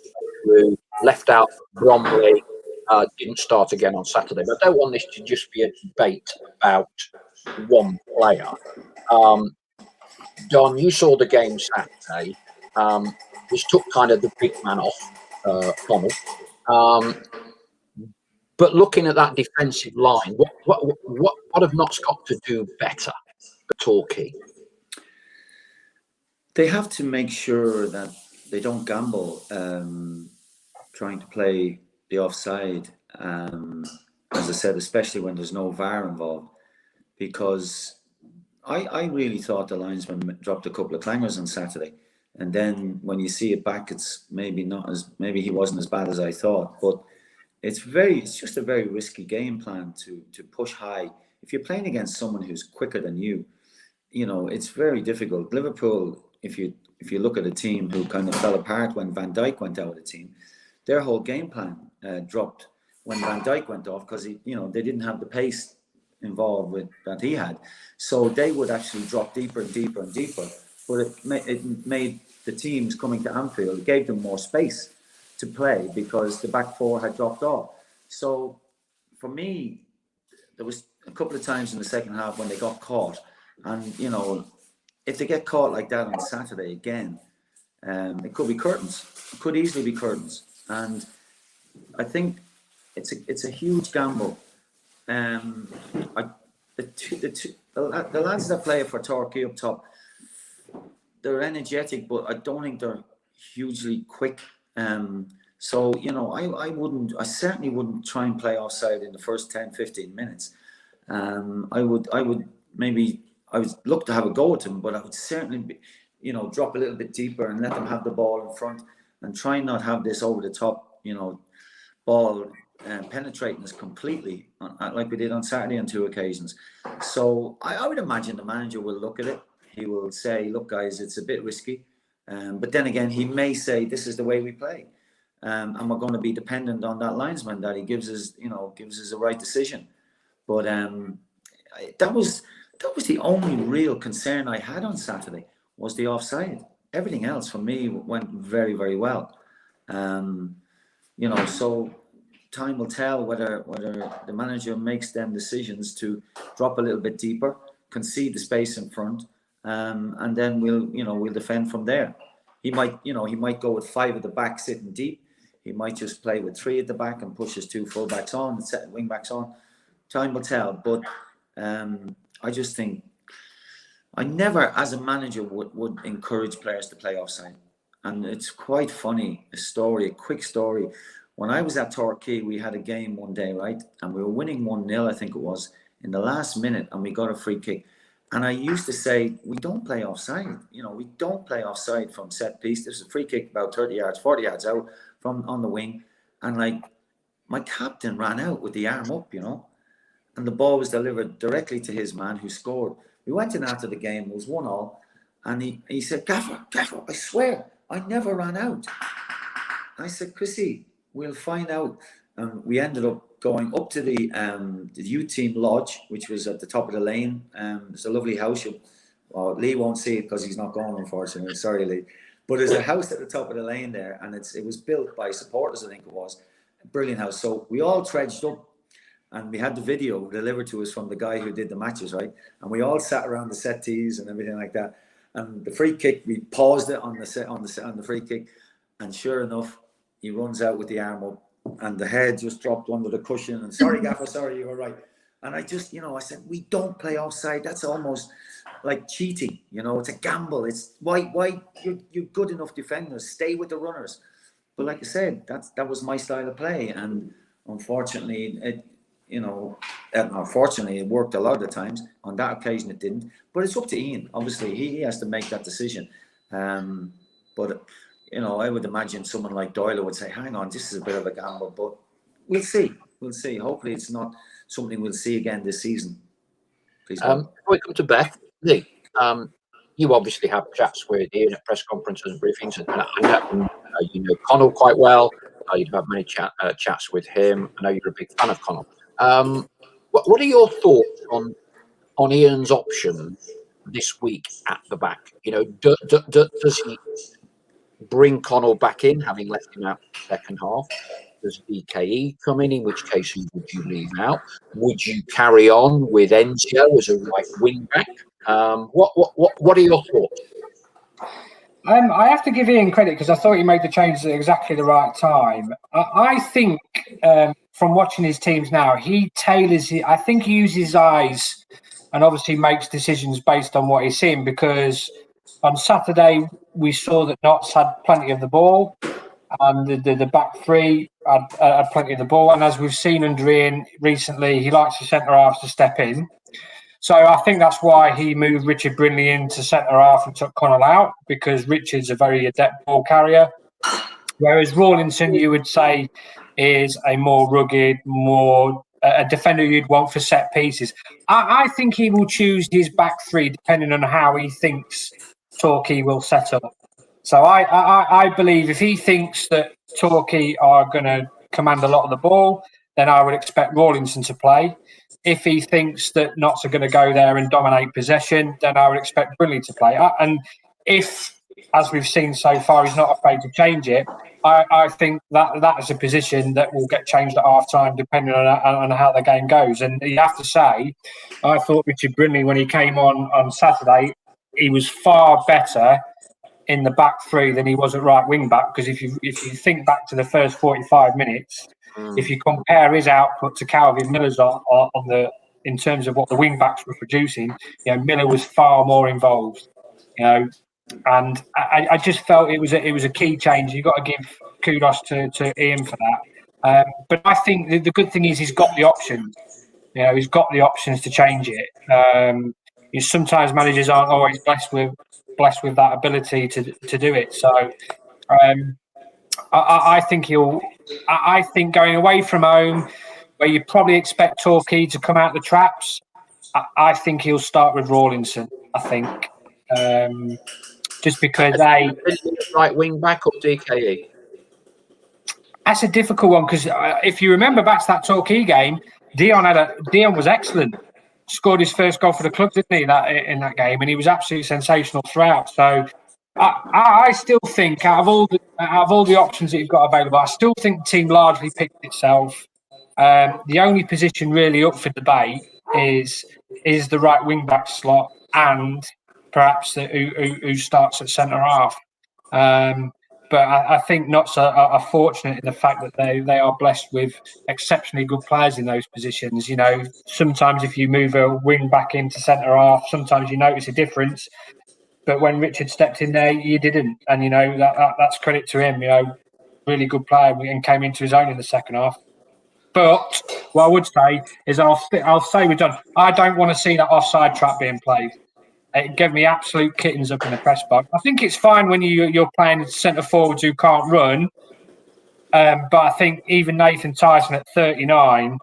Speaker 1: through, left out Bromley, didn't start again on Saturday. But I don't want this to just be a debate about one player. Don, you saw the game Saturday, which took kind of the big man off Connell. But looking at that defensive line, what have Notts got to do better for Torquay?
Speaker 2: They have to make sure that they don't gamble trying to play the offside, as I said, especially when there's no VAR involved, because I really thought the linesman dropped a couple of clangers on Saturday, and then when you see it back, it's maybe he wasn't as bad as I thought, but it's just a very risky game plan to push high. If you're playing against someone who's quicker than you, it's very difficult. Liverpool, if you look at a team who kind of fell apart when Van Dijk went out of the team, their whole game plan dropped when Van Dijk went off because they didn't have the pace involved with that he had. So they would actually drop deeper and deeper and deeper. But it made the teams coming to Anfield, it gave them more space to play because the back 4 had dropped off. So for me, there was a couple of times in the second half when they got caught, and if they get caught like that on Saturday again, it could be curtains. It could easily be curtains, and I think it's a huge gamble. The lads that play for Torquay up top, they're energetic, but I don't think they're hugely quick. So I certainly wouldn't try and play offside in the first 10-15 minutes. I would look to have a go at them, but I would certainly drop a little bit deeper and let them have the ball in front and try not have this over the top ball penetrating us completely like we did on Saturday on 2 occasions. So I would imagine the manager will look at it. He will say, look guys, it's a bit risky. But then again, he may say, this is the way we play. And we're going to be dependent on that linesman that he gives us the right decision. But that was the only real concern I had on Saturday, was the offside. Everything else for me went very, very well. So time will tell whether the manager makes them decisions to drop a little bit deeper, concede the space in front, and then we'll defend from there. He might go with 5 at the back sitting deep. He might just play with 3 at the back and push his 2 full-backs on and set wing backs on. Time will tell. But I just think I never, as a manager, would encourage players to play offside. And it's quite funny, a quick story. When I was at Torquay, we had a game one day, right? And we were winning 1-0, I think it was, in the last minute, and we got a free kick. And I used to say, we don't play offside. You know, we don't play offside from set piece. There's a free kick about 30 yards, 40 yards out from on the wing. And like, my captain ran out with the arm up, you know, and the ball was delivered directly to his man who scored. We went in after the game, it was 1-1. And he said, Gaffer, I swear, I never ran out. I said, Chrissy, we'll find out. And we ended up going up to the youth team lodge, which was at the top of the lane. It's a lovely house. Leigh won't see it because he's not going, unfortunately. Sorry, Leigh. But there's a house at the top of the lane there, and it was built by supporters, I think it was. A brilliant house. So we all trudged up, and we had the video delivered to us from the guy who did the matches, right? And we all sat around the set tees and everything like that. And the free kick, we paused it on the free kick, and sure enough, he runs out with the arm up, and the head just dropped under the cushion. And sorry, Gaffer, sorry, you were right. And I just, you know, I said, we don't play offside. That's almost like cheating. You know, it's a gamble. It's why you're good enough defenders. Stay with the runners. But like I said, that was my style of play, and unfortunately, it worked a lot of the times. On that occasion, it didn't. But it's up to Ian. Obviously, he has to make that decision. But you know, I would imagine someone like Doyle would say, "Hang on, this is a bit of a gamble." But we'll see. We'll see. Hopefully, it's not something we'll see again this season. Please.
Speaker 1: Before we come to Beth, Leigh, you obviously have chats with Ian at press conferences and briefings, and you know Connell quite well. You've had many chats with him. I know you're a big fan of Connell. What are your thoughts on Ian's options this week at the back? You know, does he bring Connell back in, having left him out the second half? Does DKE come in which case who would you leave out? Would you carry on with Enzio as a right wing back? What are your thoughts?
Speaker 4: I have to give Ian credit because I thought he made the changes at exactly the right time. I think from watching his teams now, he tailors it. I think he uses his eyes and obviously makes decisions based on what he's seeing, because on Saturday we saw that Notts had plenty of the ball, and the back three had plenty of the ball. And as we've seen under Ian recently, he likes the centre halves to step in. So I think that's why he moved Richard Brindley into centre half and took Connell out, because Richard's a very adept ball carrier, whereas Rawlinson, you would say, is a more rugged, more a defender you'd want for set pieces. I think he will choose his back three depending on how he thinks Torquay will set up. So I believe if he thinks that Torquay are going to command a lot of the ball, then I would expect Rawlinson to play. If he thinks that Notts are going to go there and dominate possession, then I would expect Brindley to play. And if, as we've seen so far, he's not afraid to change it, I think that is a position that will get changed at half-time depending on how the game goes. And you have to say, I thought Richard Brindley, when he came on Saturday, he was far better in the back three than he was at right wing back, because if you think back to the first 45 minutes, if you compare his output to Calvin Miller's in terms of what the wing backs were producing, you know, Miller was far more involved, you know, and I just felt it was a key change. You've got to give kudos to Ian for that. But I think the good thing is he's got the options. You know, he's got the options to change it. Sometimes managers aren't always blessed with that ability to do it. So I think I think going away from home, where you probably expect Torquay to come out the traps, I think he'll start with Rawlinson. I think just because
Speaker 1: right wing back or DKE.
Speaker 4: That's a difficult one, because if you remember back to that Torquay game, Dion was excellent. Scored his first goal for the club, didn't he? In that game, and he was absolutely sensational throughout. So I still think out of all the options that you've got available, I still think the team largely picked itself. The only position really up for debate is the right wing back slot, and perhaps who starts at centre half. But I think Notts are fortunate in the fact that they are blessed with exceptionally good players in those positions. You know, sometimes if you move a wing back into centre half, sometimes you notice a difference. But when Richard stepped in there, you didn't, and you know that's credit to him. You know, really good player and came into his own in the second half. But what I would say is I'll say we're done. I don't want to see that offside trap being played. It gave me absolute kittens up in the press box. I think it's fine when you're playing centre forwards who can't run. But I think even Nathan Tyson at 39,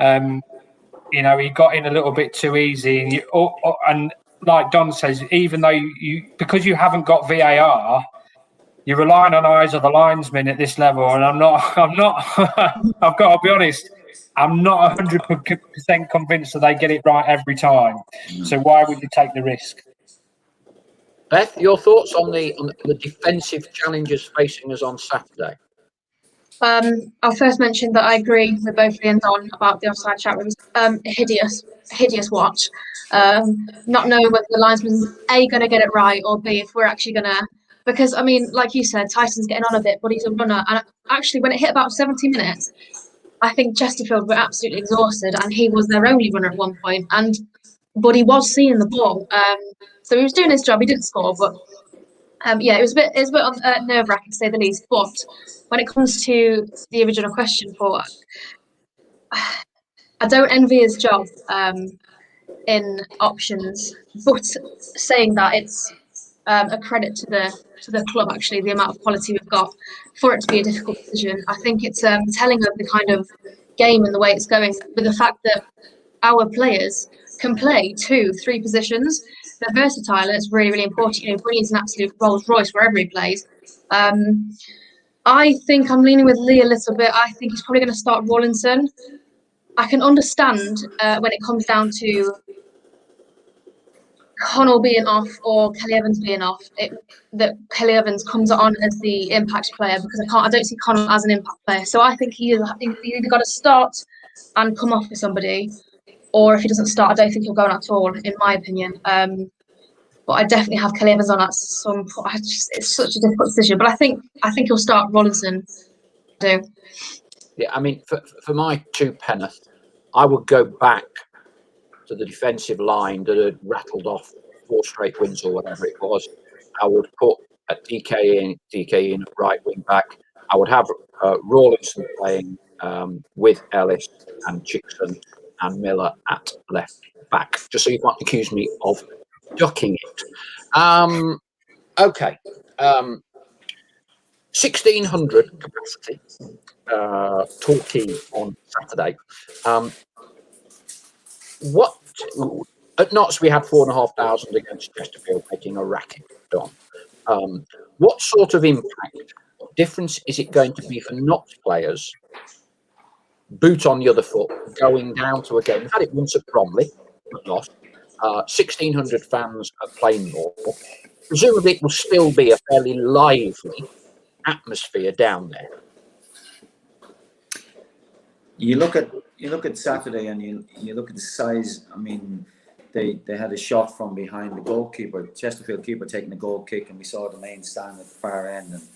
Speaker 4: he got in a little bit too easy. And like Don says, even though because you haven't got VAR, you're relying on eyes of the linesmen at this level. And I'm not, I've got to be honest, I'm not 100% convinced that they get it right every time. So why would you take the risk?
Speaker 1: Beth, your thoughts on the defensive challenges facing us on Saturday?
Speaker 3: I'll first mention that I agree with both Leigh and Don about the offside chat. It was hideous watch. Not knowing whether the linesman's A, going to get it right, or B, if we're actually going to... Because, I mean, like you said, Tyson's getting on a bit, but he's a runner. And actually, when it hit about 70 minutes, I think Chesterfield were absolutely exhausted, and he was their only runner at one point. But he was seeing the ball. So he was doing his job. He didn't score, but... it was a bit nerve-wracking to say the least. But when it comes to the original question, Paul, I don't envy his job in options. But saying that, it's a credit to the club, actually, the amount of quality we've got for it to be a difficult decision. I think it's telling of the kind of game and the way it's going, with the fact that our players can play 2-3 positions. They're versatile, and it's really, really important. Breen's an absolute Rolls Royce wherever he plays. I think I'm leaning with Leigh a little bit. I think he's probably going to start Rawlinson. I can understand when it comes down to Connell being off or Kelly Evans being off, that Kelly Evans comes on as the impact player, because I don't see Connell as an impact player. So I think he either got to start and come off for somebody, or if he doesn't start, I don't think he'll go on at all, in my opinion. But I definitely have Kelly Evans on at some point. It's such a difficult decision. But I think he'll start Rawlinson. I do.
Speaker 1: Yeah, I mean, for my two penneth, I would go back to the defensive line that had rattled off 4 straight wins or whatever it was. I would put a DK in at right wing back. I would have Rawlinson playing with Ellis and Chickson and Miller at left back, just so you can't accuse me of ducking it. Okay. 1,600 capacity, Torquay on Saturday. What at Notts we had 4,500 against Chesterfield, making a racket on. What sort of impact, difference is it going to be for Notts players, boot on the other foot, going down to a game? We've had it once at Bromley, but lost. 1,600 fans at Plainmoor. Presumably, it will still be a fairly lively atmosphere down there.
Speaker 2: You look at Saturday, and you look at the size. I mean, they had a shot from behind the goalkeeper, Chesterfield keeper, taking a goal kick, and we saw the main stand at the far end, and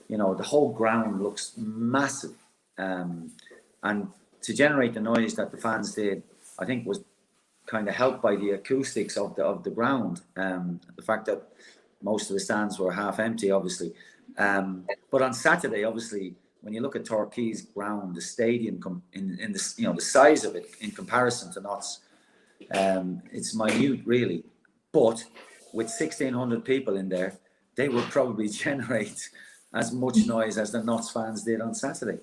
Speaker 2: the whole ground looks massive. And to generate the noise that the fans did, I think was kind of helped by the acoustics of the ground. The fact that most of the stands were half empty, obviously. But on Saturday, obviously, when you look at Torquay's ground, the stadium in the the size of it in comparison to Notts, it's minute really. But with 1,600 people in there, they will probably generate as much noise as the Notts fans did on Saturday.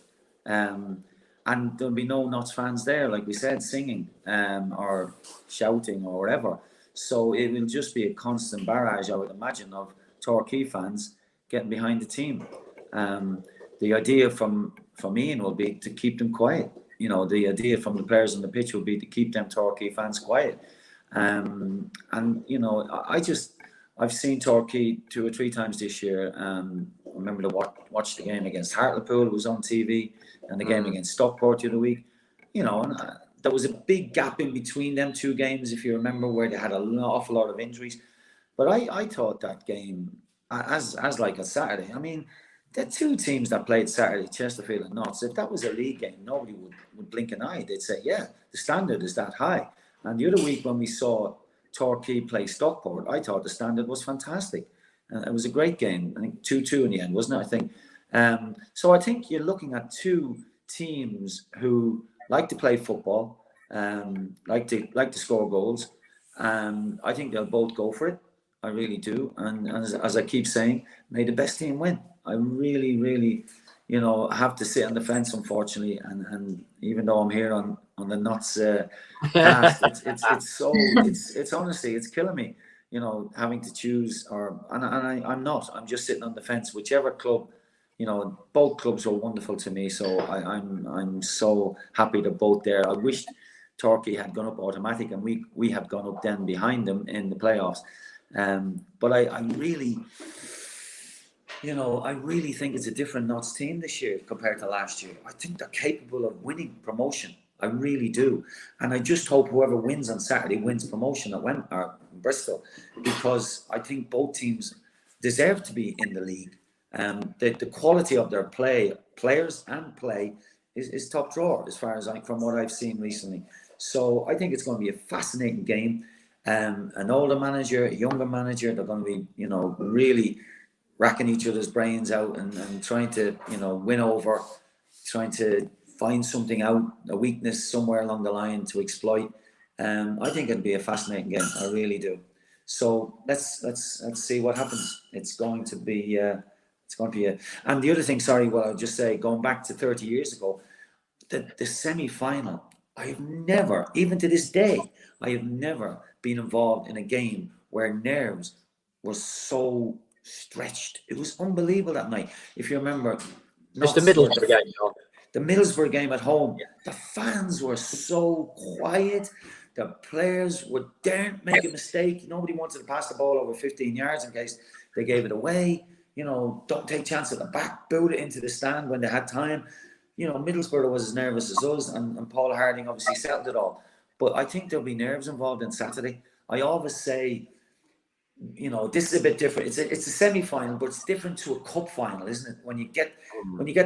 Speaker 2: And there'll be no Notts fans there, like we said, singing or shouting or whatever. So it will just be a constant barrage, I would imagine, of Torquay fans getting behind the team. The idea from Ian will be to keep them quiet. The idea from the players on the pitch will be to keep them Torquay fans quiet. I've seen Torquay 2 or 3 times this year. I remember to watch the game against Hartlepool. It was on TV, and the game against Stockport the other week. And there was a big gap in between them 2 games, if you remember, where they had an awful lot of injuries. But I thought that game, as like a Saturday, I mean, the 2 teams that played Saturday, Chesterfield and Notts, if that was a league game, nobody would blink an eye. They'd say, yeah, the standard is that high. And the other week when we saw Torquay play Stockport, I thought the standard was fantastic. It was a great game. I think 2-2 in the end, wasn't it? I think. So I think you're looking at 2 teams who like to play football, like to score goals. I think they'll both go for it. I really do. And as I keep saying, may the best team win. I really, really, have to sit on the fence, unfortunately. And even though I'm here on the nuts cast, it's honestly, it's killing me, having to choose. I'm not. I'm just sitting on the fence. Whichever club, both clubs were wonderful to me. So I'm so happy they're both there. I wished Torquay had gone up automatic, and we had gone up then behind them in the playoffs. But I really, I really think it's a different Notts team this year compared to last year. I think they're capable of winning promotion. I really do. And I just hope whoever wins on Saturday wins promotion at Bristol, because I think both teams deserve to be in the league. The quality of their players and play is top drawer as far as from what I've seen recently. So I think it's going to be a fascinating game. An older manager, a younger manager, they're going to be, really racking each other's brains out and trying to, win over, trying to find something out, a weakness somewhere along the line to exploit. I think it'll be a fascinating game. I really do. So let's see what happens. It's going to be and the other thing, I'll just say, going back to 30 years ago, the semi-final, I've never, even to this day, I have never been involved in a game where nerves were so stretched. It was unbelievable that night. If you remember,
Speaker 1: it's the Middlesbrough game.
Speaker 2: The Middlesbrough game at home. The fans were so quiet. The players daren't make a mistake. Nobody wanted to pass the ball over 15 yards in case they gave it away. Don't take chance at the back. Boot it into the stand when they had time. Middlesbrough was as nervous as us, and Paul Harding obviously settled it all. But I think there'll be nerves involved in Saturday. I always say, this is a bit different. It's a semi-final, but it's different to a cup final, isn't it? When you get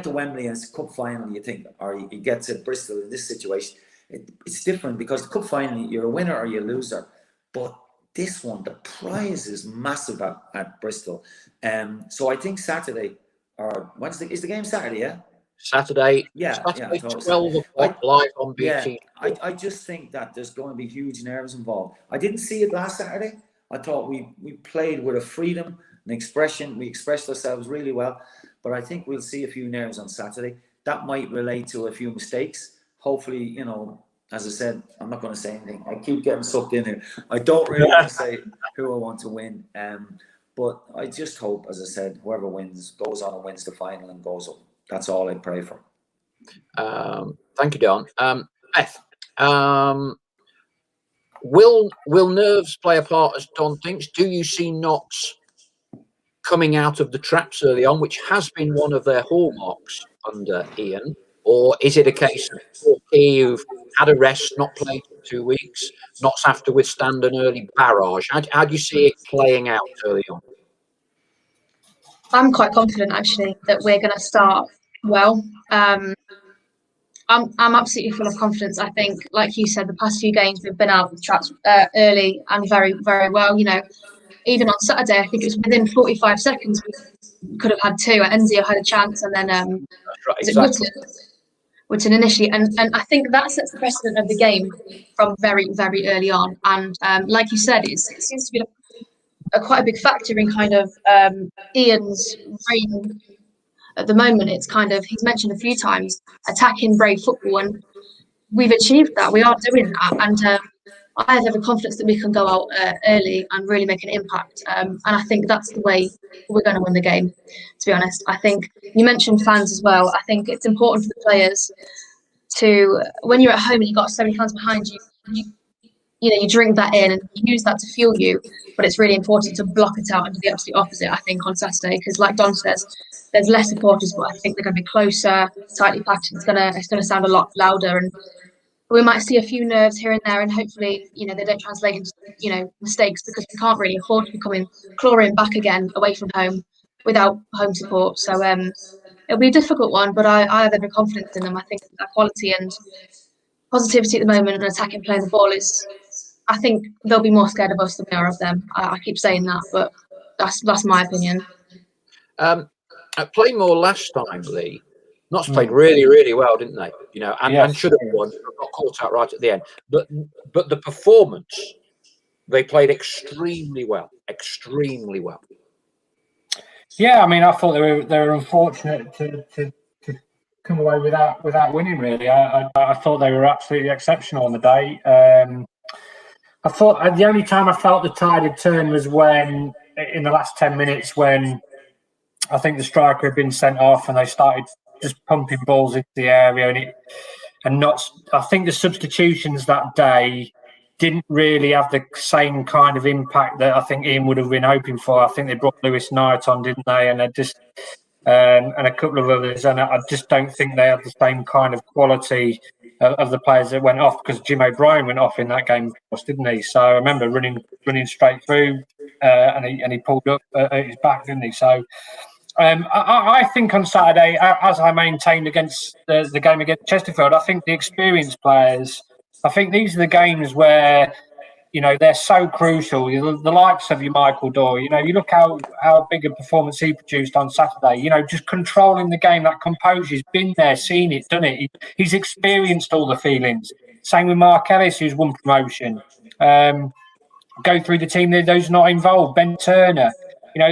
Speaker 2: to Wembley and it's a cup final, you think, or you get to Bristol in this situation, it's different, because the cup final, you're a winner or you're a loser. But this one, the prize is massive at Bristol. So I think Saturday, or Wednesday, is the game Saturday, yeah?
Speaker 1: Saturday, 12 o'clock, live on BT.
Speaker 2: Yeah, I just think that there's going to be huge nerves involved. I didn't see it last Saturday. I thought we played with a freedom, an expression. We expressed ourselves really well. But I think we'll see a few nerves on Saturday. That might relate to a few mistakes. Hopefully, as I said, I'm not going to say anything. I keep getting sucked in here. I don't really want to say who I want to win. But I just hope, as I said, whoever wins goes on and wins the final and goes up. That's all I pray for.
Speaker 1: Thank you, Don. Beth, will nerves play a part, as Don thinks? Do you see Notts coming out of the traps early on, which has been one of their hallmarks under Ian? Or is it a case of Torquay who've had a rest, not played for 2 weeks, Notts have to withstand an early barrage? How do you see it playing out early on?
Speaker 3: I'm quite confident, actually, that we're going to start well. I'm absolutely full of confidence. I think, like you said, the past few games we've been out of the traps early and very, very well. Even on Saturday, I think it was within 45 seconds we could have had two. Enzio had a chance, and then Wootton initially, and I think that sets the precedent of the game from very, very early on. And like you said, it seems to be quite a big factor in kind of Ian's reign at the moment. It's kind of, he's mentioned a few times, attacking brave football, and we've achieved that. We are doing that, and I have every confidence that we can go out early and really make an impact. And I think that's the way we're going to win the game, to be honest. I think you mentioned fans as well. I think it's important for the players to, when you're at home and you've got so many fans behind you, you drink that in and use that to fuel you. But it's really important to block it out and do the absolute opposite, I think, on Saturday. Because like Don says, there's less supporters, but I think they're going to be closer, tightly packed. It's going to sound a lot louder, and we might see a few nerves here and there, and hopefully, they don't translate into, mistakes, because we can't really afford to be clawing back again away from home without home support. So it'll be a difficult one, but I have every confidence in them. I think that quality and positivity at the moment and attacking playing the ball is, I think they'll be more scared of us than we are of them. I keep saying that, but that's my opinion.
Speaker 1: At Playmore last time, Leigh, Notts played really, really well, didn't they? And should have
Speaker 4: Yes.
Speaker 1: won. Got caught out right at the end. But the performance, they played extremely well. Extremely well.
Speaker 4: Yeah, I mean, I thought they were unfortunate to come away without winning. Really, I thought they were absolutely exceptional on the day. I thought the only time I felt the tide had turned was when, in the last 10 minutes, when I think the striker had been sent off and they started just pumping balls into the area, I think the substitutions that day didn't really have the same kind of impact that I think Ian would have been hoping for. I think they brought Lewis Knight on, didn't they? And and a couple of others, and I just don't think they had the same kind of quality of the players that went off, because Jim O'Brien went off in that game, of course, didn't he? So I remember running straight through, and he pulled up at his back, didn't he? So I think on Saturday, as I maintained against the game against Chesterfield, I think the experienced players, I think these are the games where, they're so crucial. The likes of your Michael Doyle, you look how big a performance he produced on Saturday, just controlling the game, that composure. He's been there, seen it, done it. He's experienced all the feelings. Same with Mark Ellis, who's won promotion. Go through the team, those not involved, Ben Turner.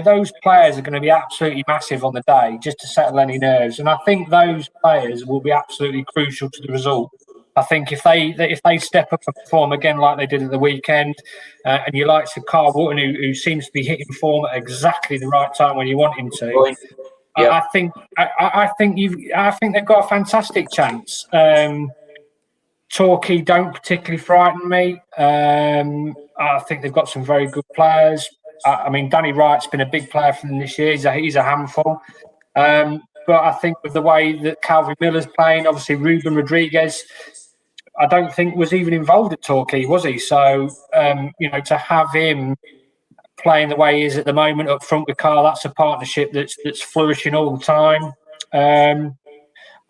Speaker 4: Those players are going to be absolutely massive on the day, just to settle any nerves. And I think those players will be absolutely crucial to the result. I think if they step up and perform again like they did at the weekend, and you like Carl Wotton, who seems to be hitting form at exactly the right time when you want him to, I think they've got a fantastic chance. Torquay don't particularly frighten me. I think they've got some very good players. I mean, Danny Wright's been a big player for them this year. He's a handful. But I think with the way that Calvin Miller's playing, obviously Ruben Rodriguez, I don't think was even involved at Torquay, was he? So, to have him playing the way he is at the moment up front with Carl, that's a partnership that's flourishing all the time.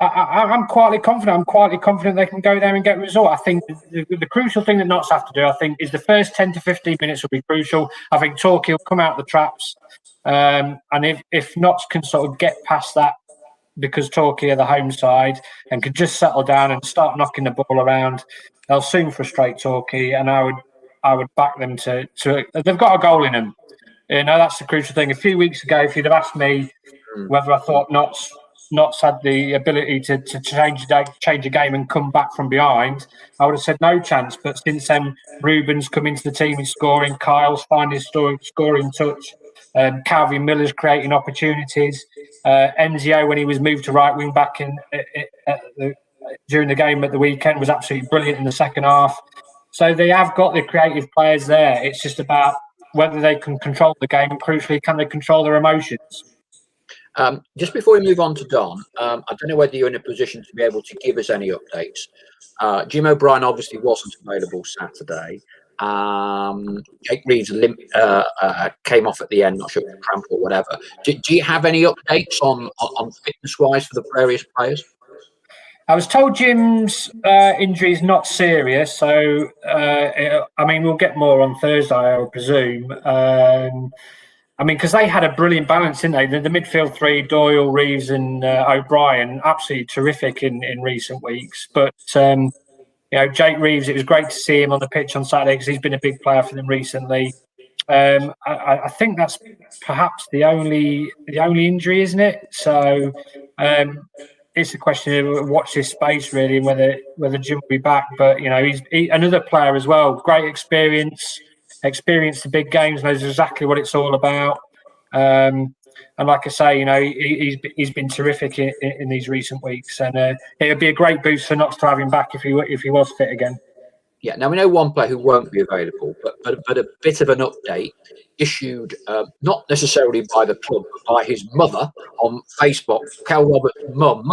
Speaker 4: I'm quietly confident. I'm quietly confident they can go there and get a result. I think the crucial thing that Notts have to do, I think, is the first 10 to 15 minutes will be crucial. I think Torquay will come out the traps. And if Notts can sort of get past that, because Torquay are the home side, and can just settle down and start knocking the ball around, they'll soon frustrate Torquay. And I would back them to they've got a goal in them. That's the crucial thing. A few weeks ago, if you'd have asked me whether I thought Notts had the ability to change a game and come back from behind, I would have said no chance. But since then, Ruben's come into the team, he's scoring. Kyle's finding his scoring touch. Calvin Miller's creating opportunities. Enzio, when he was moved to right wing back during the game at the weekend, was absolutely brilliant in the second half. So they have got the creative players there. It's just about whether they can control the game, and crucially, can they control their emotions?
Speaker 1: Just before we move on to Don, I don't know whether you're in a position to be able to give us any updates. Jim O'Brien obviously wasn't available Saturday. Jake Reeves came off at the end, not sure if it was cramp or whatever. Do you have any updates on fitness-wise for the various players?
Speaker 4: I was told Jim's injury is not serious, so we'll get more on Thursday, I would presume. Because they had a brilliant balance, didn't they? The midfield three, Doyle, Reeves and O'Brien, absolutely terrific in recent weeks. But, Jake Reeves, it was great to see him on the pitch on Saturday because he's been a big player for them recently. I think that's perhaps the only injury, isn't it? So it's a question of watch this space, really, and whether Jim will be back. But, he's another player as well. Great experience the big games, knows exactly what it's all about. And like I say, he's been terrific in these recent weeks, and it would be a great boost for Notts to have him back if he was fit again.
Speaker 1: Yeah, now we know one player who won't be available, but a bit of an update issued, not necessarily by the club, but by his mother on Facebook. Cal Roberts' mum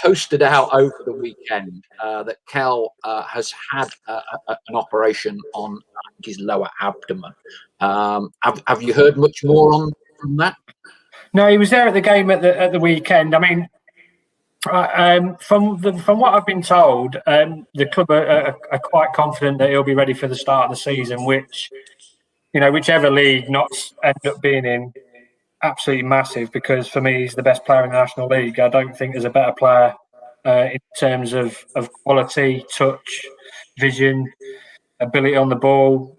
Speaker 1: posted out over the weekend that Cal has had an operation on his lower abdomen. Have you heard much more from that?
Speaker 4: No, he was there at the game at the weekend. I mean, from what I've been told, the club are quite confident that he'll be ready for the start of the season, which, whichever league Notts end up being in, absolutely massive, because for me, he's the best player in the National League. I don't think there's a better player in terms of quality, touch, vision, ability on the ball.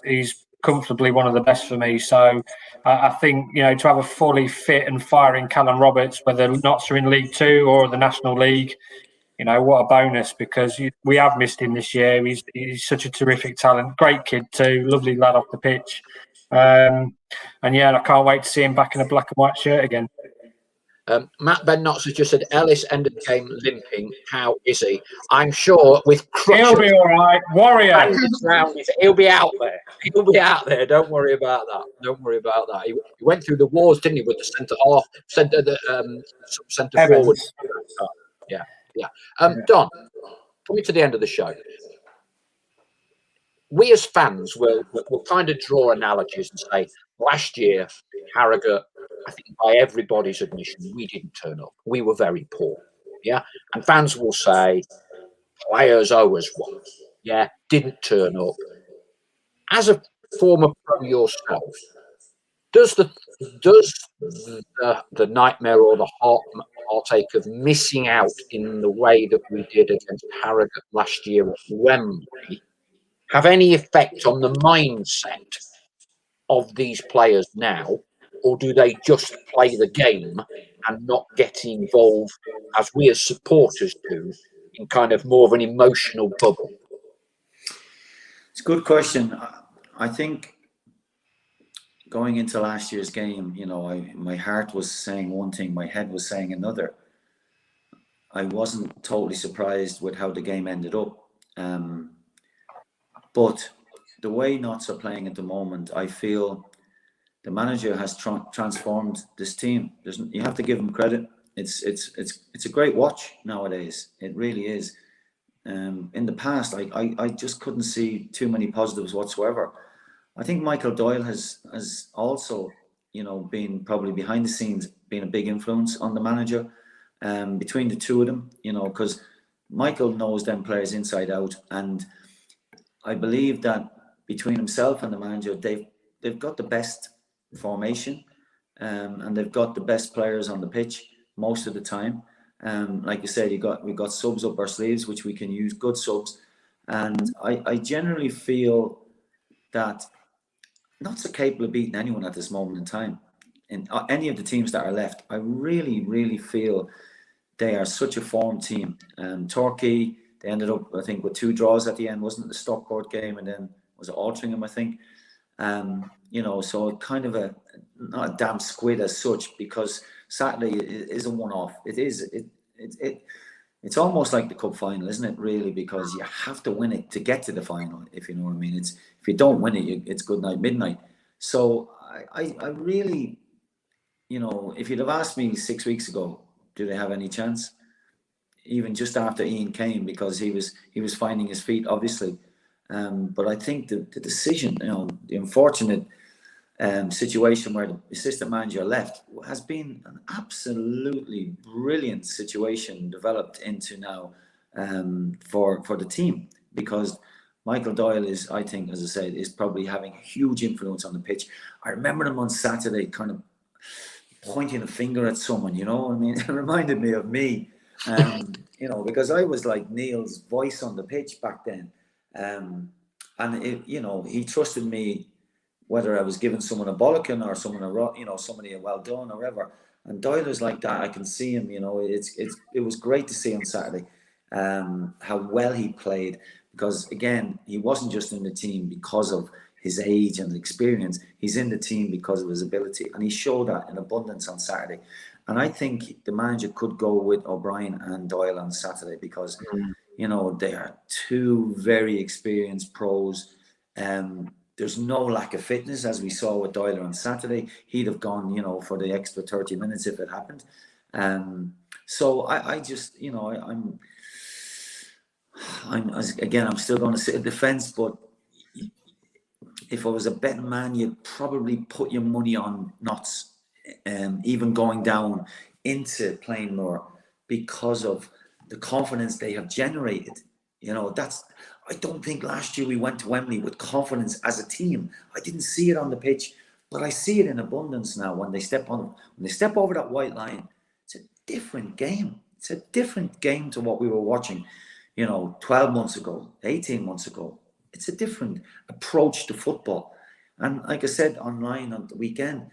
Speaker 4: He's comfortably one of the best for me. So I think, to have a fully fit and firing Callum Roberts, whether Notts are in League Two or the National League, what a bonus, because we have missed him this year. He's such a terrific talent, great kid too, lovely lad off the pitch. And I can't wait to see him back in a black and white shirt again.
Speaker 1: Matt Ben Knotts has just said Ellis ended the game limping. How is he? I'm sure with crutches.
Speaker 4: He'll be all right. Warrior.
Speaker 1: He'll be out there. He'll be out there. Don't worry about that. He went through the wars, didn't he, with the centre forward. Yeah. Don, coming to the end of the show, we as fans will kind of draw analogies and say, last year, Harrogate, I think by everybody's admission, we didn't turn up. We were very poor. Yeah. And fans will say, players always won. Yeah. Didn't turn up. As a former pro yourself, does the nightmare or the heartache of missing out in the way that we did against Harrogate last year at Wembley have any effect on the mindset of these players now, or do they just play the game and not get involved, as we as supporters do, in kind of more of an emotional bubble?
Speaker 2: It's a good question. I think going into last year's game, my heart was saying one thing, my head was saying another. I wasn't totally surprised with how the game ended up. But the way Notts are playing at the moment, I feel the manager has transformed this team. You have to give him credit. It's a great watch nowadays. It really is. In the past, I just couldn't see too many positives whatsoever. I think Michael Doyle has also, been probably behind the scenes, been a big influence on the manager. Between the two of them, because Michael knows them players inside out, and I believe that between himself and the manager, they've got the best formation, and they've got the best players on the pitch most of the time. Like you said, we've got subs up our sleeves, which we can use, good subs, and I generally feel that Notts are capable of beating anyone at this moment in time. In any of the teams that are left, I really, really feel they are such a formed team. Torquay, they ended up, I think, with 2 draws at the end, wasn't it? The Stockport game, and then was it Altrincham, I think. So kind of not a damn squid as such, because Saturday is a one-off. It's almost like the cup final, isn't it? Really, because you have to win it to get to the final, if you know what I mean. If you don't win it, it's good night, midnight. So I really, if you'd have asked me 6 weeks ago, do they have any chance? Even just after Ian came, because he was finding his feet, obviously. But I think the decision, the unfortunate situation where the assistant manager left, has been an absolutely brilliant situation developed into now for the team, because Michael Doyle is, I think, as I said, is probably having a huge influence on the pitch. I remember him on Saturday kind of pointing a finger at someone, it reminded me of me, because I was like Neil's voice on the pitch back then. He trusted me, whether I was giving someone a bollocking or somebody a well done or whatever. And Doyle is like that. I can see him. It was great to see on Saturday how well he played, because again, he wasn't just in the team because of his age and experience. He's in the team because of his ability, and he showed that in abundance on Saturday. And I think the manager could go with O'Brien and Doyle on Saturday, because they are 2 very experienced pros. There's no lack of fitness, as we saw with Doyle on Saturday. He'd have gone, for the extra 30 minutes if it happened. So I just, I'm still going to sit in defence, but if I was a betting man, you'd probably put your money on Notts, even going down into Plainmoor, because of the confidence they have generated. I don't think last year we went to Wembley with confidence as a team. I didn't see it on the pitch. But I see it in abundance now when they step over that white line. It's a different game. It's a different game to what we were watching, 12 months ago, 18 months ago. It's a different approach to football. And like I said online on the weekend,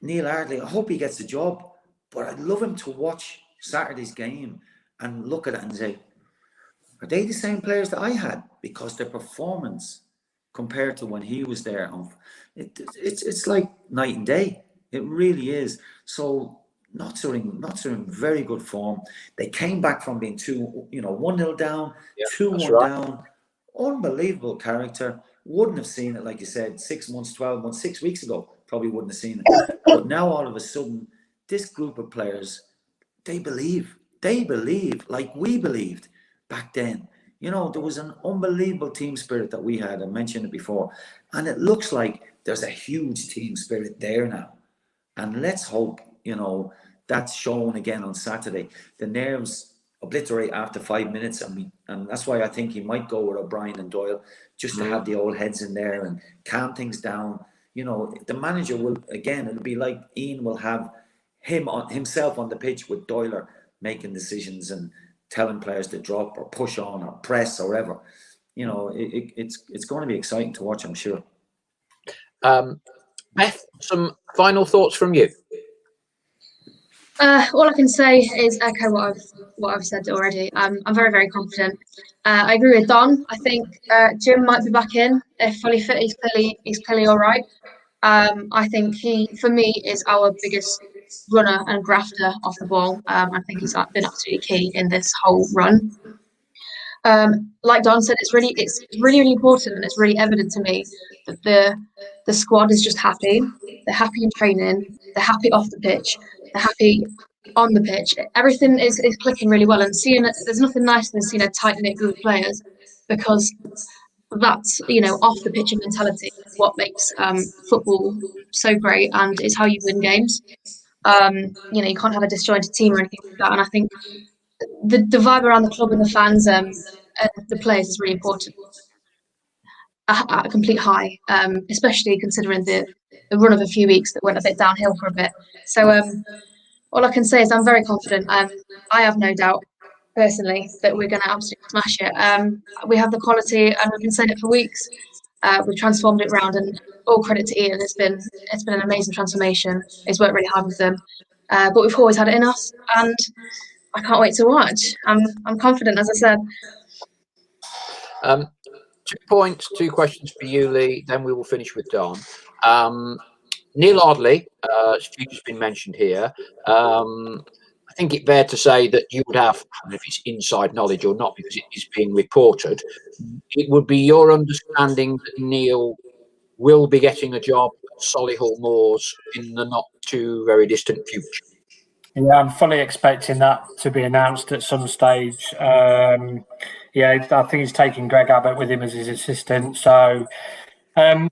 Speaker 2: Neil Ardley, I hope he gets the job, but I'd love him to watch Saturday's game and look at it and say, are they the same players that I had? Because their performance compared to when he was there, it's like night and day. It really is. So Notts are in very good form. They came back from being 1-0 down, 2-1 down. Unbelievable character. Wouldn't have seen it, like you said, 6 months, 12 months, 6 weeks ago. Probably wouldn't have seen it. But now all of a sudden, this group of players, they believe like we believed back then. There was an unbelievable team spirit that we had. I mentioned it before. And it looks like there's a huge team spirit there now. And let's hope, that's shown again on Saturday. The nerves obliterate after 5 minutes. And that's why I think he might go with O'Brien and Doyle, just to have the old heads in there and calm things down. The manager will, again, it'll be like Ian will have himself on the pitch with Doyle making decisions and telling players to drop or push on or press or whatever. It's going to be exciting to watch, I'm sure.
Speaker 1: Beth, some final thoughts from you?
Speaker 3: All I can say is echo what I've said already. I'm very, very confident. I agree with Don. I think Jim might be back in if fully fit. He's clearly all right. I think he, for me, is our biggest runner and grafter off the ball. I think he's been absolutely key in this whole run. Like Don said, it's really important, and it's really evident to me that the squad is just happy. They're happy in training. They're happy off the pitch. They're happy on the pitch. Everything is clicking really well, and there's nothing nicer than seeing a tight-knit group of players, because that's off the pitch mentality is what makes football so great, and it's how you win games. You can't have a disjointed team or anything like that, and I think the vibe around the club and the fans and the players is really important at a complete high, especially considering the run of a few weeks that went a bit downhill for a bit. So all I can say is I'm very confident. I have no doubt personally that we're going to absolutely smash it. We have the quality, and we've been saying it for weeks. We've transformed it round, and all credit to Ian. It's been an amazing transformation. He's worked really hard with them, but we've always had it in us, and I can't wait to watch. I'm confident, as I said.
Speaker 1: 2 points, 2 questions for you, Leigh. Then we will finish with Don. Neil Ardley, has been mentioned here. I think it's fair to say that you would have, I don't know if it's inside knowledge or not, because it is being reported. It would be your understanding that Neil will be getting a job at Solihull Moors in the not too very distant future.
Speaker 4: Yeah, I'm fully expecting that to be announced at some stage. I think he's taking Greg Abbott with him as his assistant. So they'll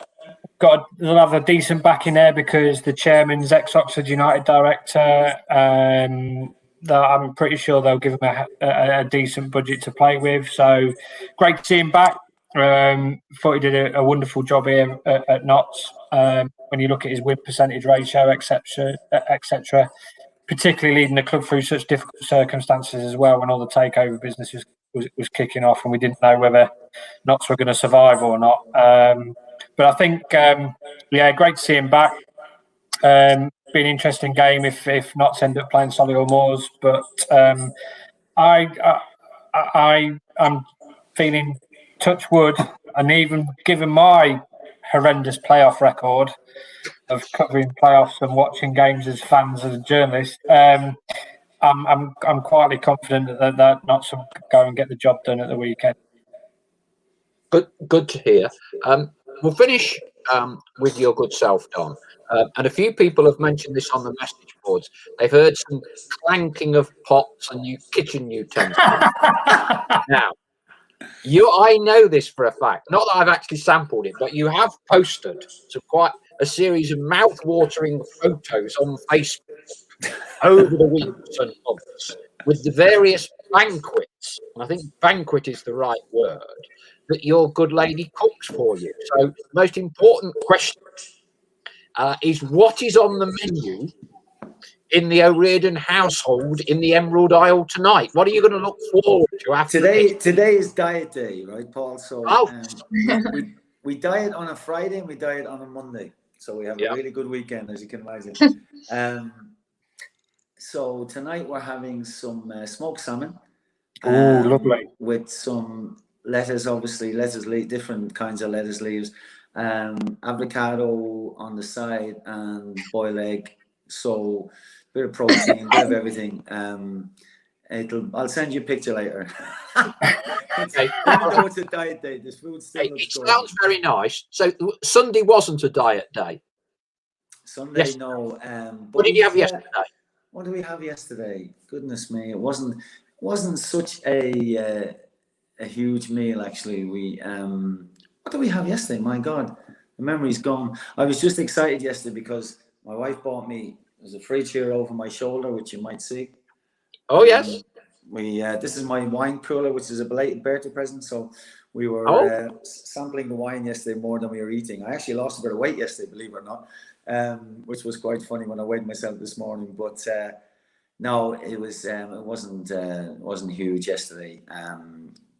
Speaker 4: have a decent backing there, because the chairman's ex-Oxford United director. I'm pretty sure they'll give him a decent budget to play with. So great to see him back. Thought he did a wonderful job here at Notts. When you look at his win percentage ratio, etc., particularly leading the club through such difficult circumstances as well, when all the takeover business was kicking off and we didn't know whether Notts were going to survive or not. But I think, great to see him back. Be an interesting game if Notts end up playing Solihull Moors. But I'm feeling, touch wood, and even given my horrendous playoff record of covering playoffs and watching games as fans, as a journalist, I'm quietly confident that Notts will go and get the job done at the weekend.
Speaker 1: Good to hear. We'll finish with your good self, Don. And a few people have mentioned this on the message boards. They've heard some clanking of pots and new kitchen utensils. Now, I know this for a fact. Not that I've actually sampled it, but you have posted some quite a series of mouth-watering photos on Facebook over the weeks and months with the various banquets, and I think banquet is the right word, that your good lady cooks for you. So, most important question: is what is on the menu in the O'Riordan household in the Emerald Isle tonight. What are you going to look forward to after this?
Speaker 2: Today is diet day, right, Paul? So
Speaker 1: Oh.
Speaker 2: we diet on a Friday and we diet on a Monday. So we have a really good weekend, as you can imagine. So tonight we're having some smoked salmon.
Speaker 4: Oh, lovely.
Speaker 2: With some lettuce, obviously, different kinds of lettuce leaves, avocado on the side, and boiled egg. So bit of protein, bit of everything. I'll send you a picture later.
Speaker 1: Okay.
Speaker 2: Even though it's a diet day, this food still looks
Speaker 1: It
Speaker 2: good.
Speaker 1: sounds very nice. So Sunday wasn't a diet day.
Speaker 2: Sunday,
Speaker 1: Yes.
Speaker 2: No.
Speaker 1: What did you have yesterday?
Speaker 2: What did we have yesterday? Goodness me, it wasn't such a huge meal actually. What did we have yesterday? My God, the memory's gone. I was just excited yesterday because my wife bought me, there's a fridge here over my shoulder, which you might see.
Speaker 1: Oh, yes.
Speaker 2: This is my wine cooler, which is a belated birthday present. So we were sampling the wine yesterday more than we were eating. I actually lost a bit of weight yesterday, believe it or not, which was quite funny when I weighed myself this morning. But no, it wasn't huge yesterday.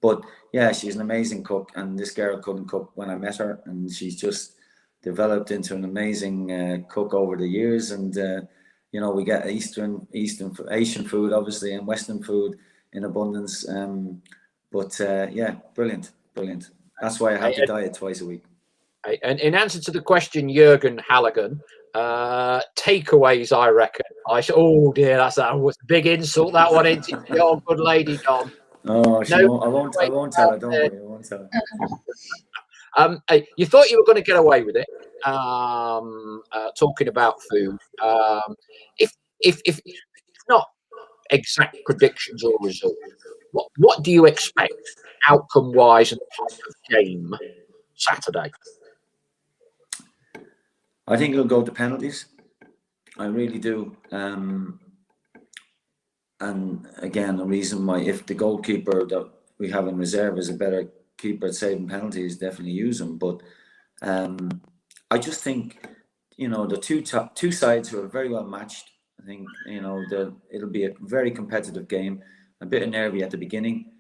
Speaker 2: But yeah, she's an amazing cook, and this girl couldn't cook when I met her, and she's just developed into an amazing cook over the years. And you know, we get Asian food, obviously, and Western food in abundance. But yeah, brilliant. That's why I have to diet twice a week.
Speaker 1: And in answer to the question, Jurgen Halligan, takeaways, I reckon. I said, oh dear, that's a big insult, that one, into your good lady, Don.
Speaker 2: Oh, I won't tell her, don't worry, I won't tell her.
Speaker 1: Hey, you thought you were going to get away with it, talking about food. If not exact predictions or results, what do you expect outcome-wise and type of game Saturday?
Speaker 2: I think it'll go to penalties. I really do. And again, the reason why, if the goalkeeper that we have in reserve is a better keeper at saving penalties, definitely use him. But I just think, you know, the two sides who are very well matched. I think, you know, it'll be a very competitive game. A bit of nervy at the beginning.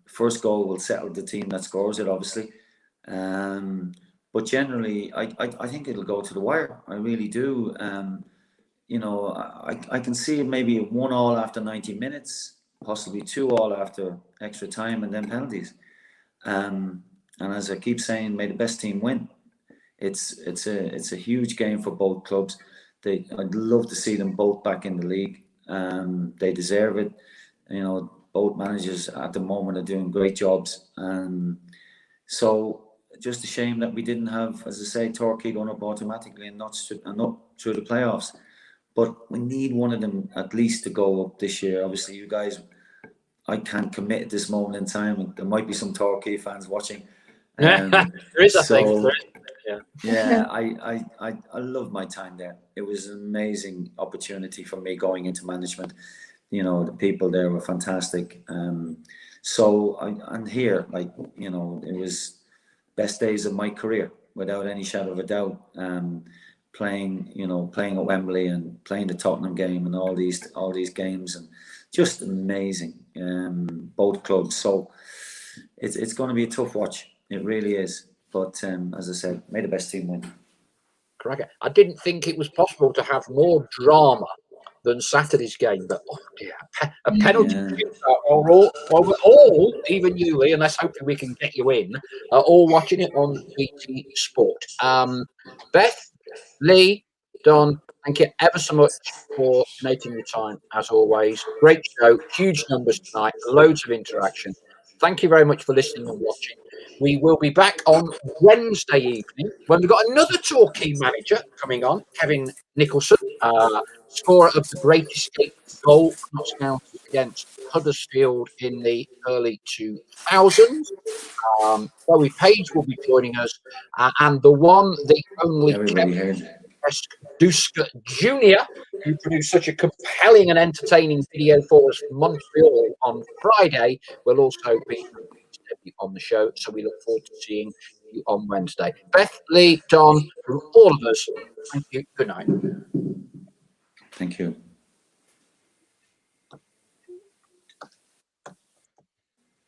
Speaker 2: First goal will settle the team that scores it, obviously. But generally, I think it'll go to the wire. I really do. You know, I can see maybe a 1-1 after 90 minutes, possibly 2-2 after extra time, and then penalties. And as I keep saying, may the best team win. It's a huge game for both clubs. I'd love to see them both back in the league. They deserve it. You know, both managers at the moment are doing great jobs. So just a shame that we didn't have, as I say, Torquay going up automatically and not through the playoffs. But we need one of them at least to go up this year. Obviously, you guys, I can't commit at this moment in time. There might be some Torquay fans watching.
Speaker 1: There is, I think.
Speaker 2: Yeah, I love my time there. It was an amazing opportunity for me going into management. You know, the people there were fantastic. And here, like, you know, it was best days of my career without any shadow of a doubt. Playing at Wembley and playing the Tottenham game and all these games, and just amazing. Both clubs. So it's going to be a tough watch. It really is. But as I said, may the best team win.
Speaker 1: Correct. I didn't think it was possible to have more drama than Saturday's game, but oh dear, a penalty or all, even you, Leigh, and let's hope we can get you in, all watching it on BT Sport. Beth, Leigh, Don, thank you ever so much for donating your time, as always. Great show, huge numbers tonight, loads of interaction. Thank you very much for listening and watching. We will be back on Wednesday evening when we've got another Torquay manager coming on, Kevin Nicholson, scorer of the Great Escape goal against Huddersfield in the early 2000s. Chloe Page will be joining us, and the only Kevin Duska Jr., who produced such a compelling and entertaining video for us from Montreal on Friday, will also be on the show. So we look forward to seeing you on Wednesday. Beth, Leigh, Don, from all of us, thank you. Good night.
Speaker 2: Thank you.